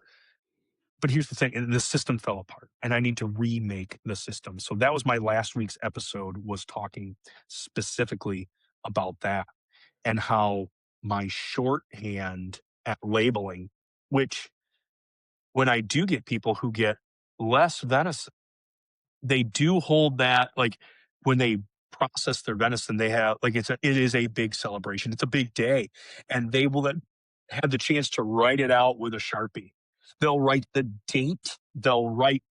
But here's the thing, and the system fell apart, and I need to remake the system. So that was my last week's episode was talking specifically about that and how my shorthand at labeling, which when I do get people who get less venison, they do hold that like when they process their venison, they have like it is a big celebration. It's a big day. And they will then have the chance to write it out with a Sharpie. They'll write the date, they'll write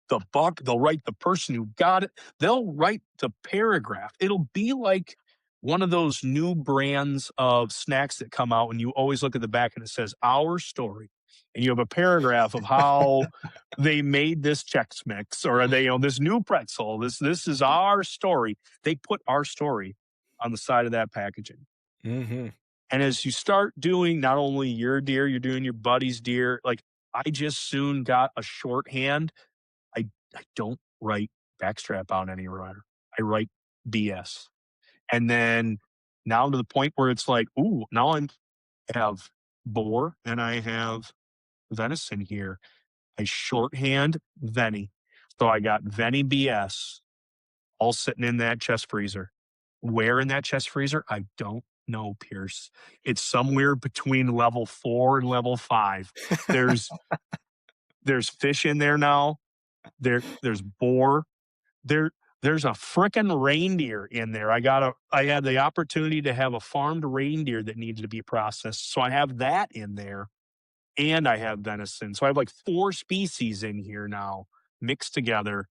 the buck, they'll write the person who got it, they'll write the paragraph. It'll be like one of those new brands of snacks that come out and you always look at the back and it says our story. And you have a paragraph of how they made this Chex Mix or this new pretzel. This is our story. They put our story on the side of that packaging. Mhm. And as you start doing not only your deer, you're doing your buddy's deer. Like I just soon got a shorthand. I don't write backstrap out anywhere. I write BS. And then now to the point where it's like, ooh, now I have boar and I have venison here. I shorthand Venny. So I got Venny BS all sitting in that chest freezer. Where in that chest freezer? I don't know, Pierce. It's somewhere between level 4 and level 5. There's there's fish in there now. There's boar. There there's a frickin' reindeer in there. I had the opportunity to have a farmed reindeer that needed to be processed, so I have that in there, and I have venison. So I have, like, 4 species in here now mixed together.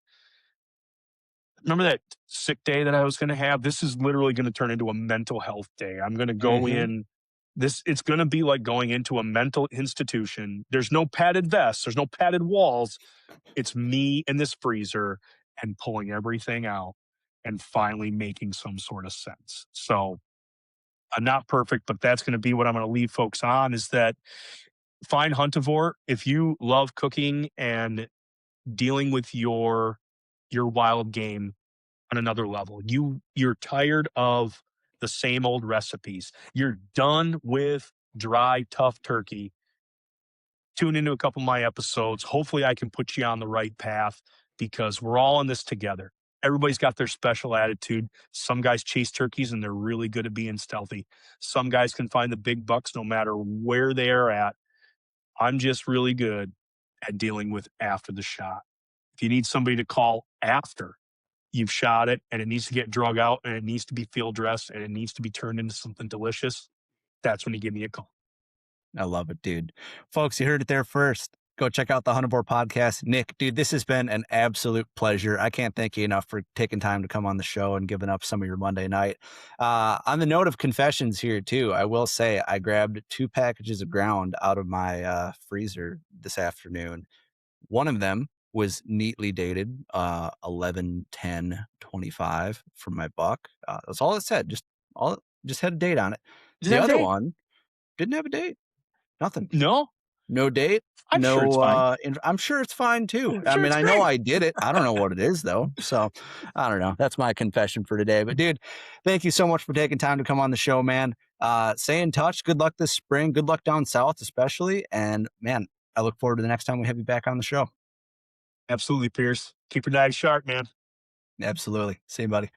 Remember that sick day that I was gonna have? This is literally gonna turn into a mental health day. I'm gonna go Mhm. in this it's gonna be like going into a mental institution. There's no padded vests, there's no padded walls. It's me in this freezer and pulling everything out and finally making some sort of sense. So, I'm not perfect, but that's gonna be what I'm gonna leave folks on is that find Huntivore. If you love cooking and dealing with your wild game on another level. You're tired of the same old recipes. You're done with dry, tough turkey, tune into a couple of my episodes. Hopefully, I can put you on the right path because we're all in this together. Everybody's got their special attitude. Some guys chase turkeys and they're really good at being stealthy. Some guys can find the big bucks no matter where they are at. I'm just really good at dealing with after the shot. If you need somebody to call after you've shot it and it needs to get drug out and it needs to be field dressed and it needs to be turned into something delicious, that's when you give me a call. I love it, dude. Folks, you heard it there first. Go check out the Hunterboard podcast. Nick, dude, this has been an absolute pleasure. I can't thank you enough for taking time to come on the show and giving up some of your Monday night. On the note of confessions here, too, I will say I grabbed 2 packages of ground out of my freezer this afternoon. One of them was neatly dated 11/10/25 from my buck. That's all it said. Just had a date on it. Does The that other date? one didn't have a date. Nothing. No, No date, I'm sure it's no, fine. I'm sure it's fine too. I'm I sure mean, it's I know great. I did it. I don't know what it is though. So, I don't know. That's my confession for today. But dude, thank you so much for taking time to come on the show, man. Stay in touch. Good luck this spring. Good luck down south, especially. And man, I look forward to the next time we have you back on the show. Absolutely, Pierce. Keep your knives sharp, man. Absolutely. See you, buddy.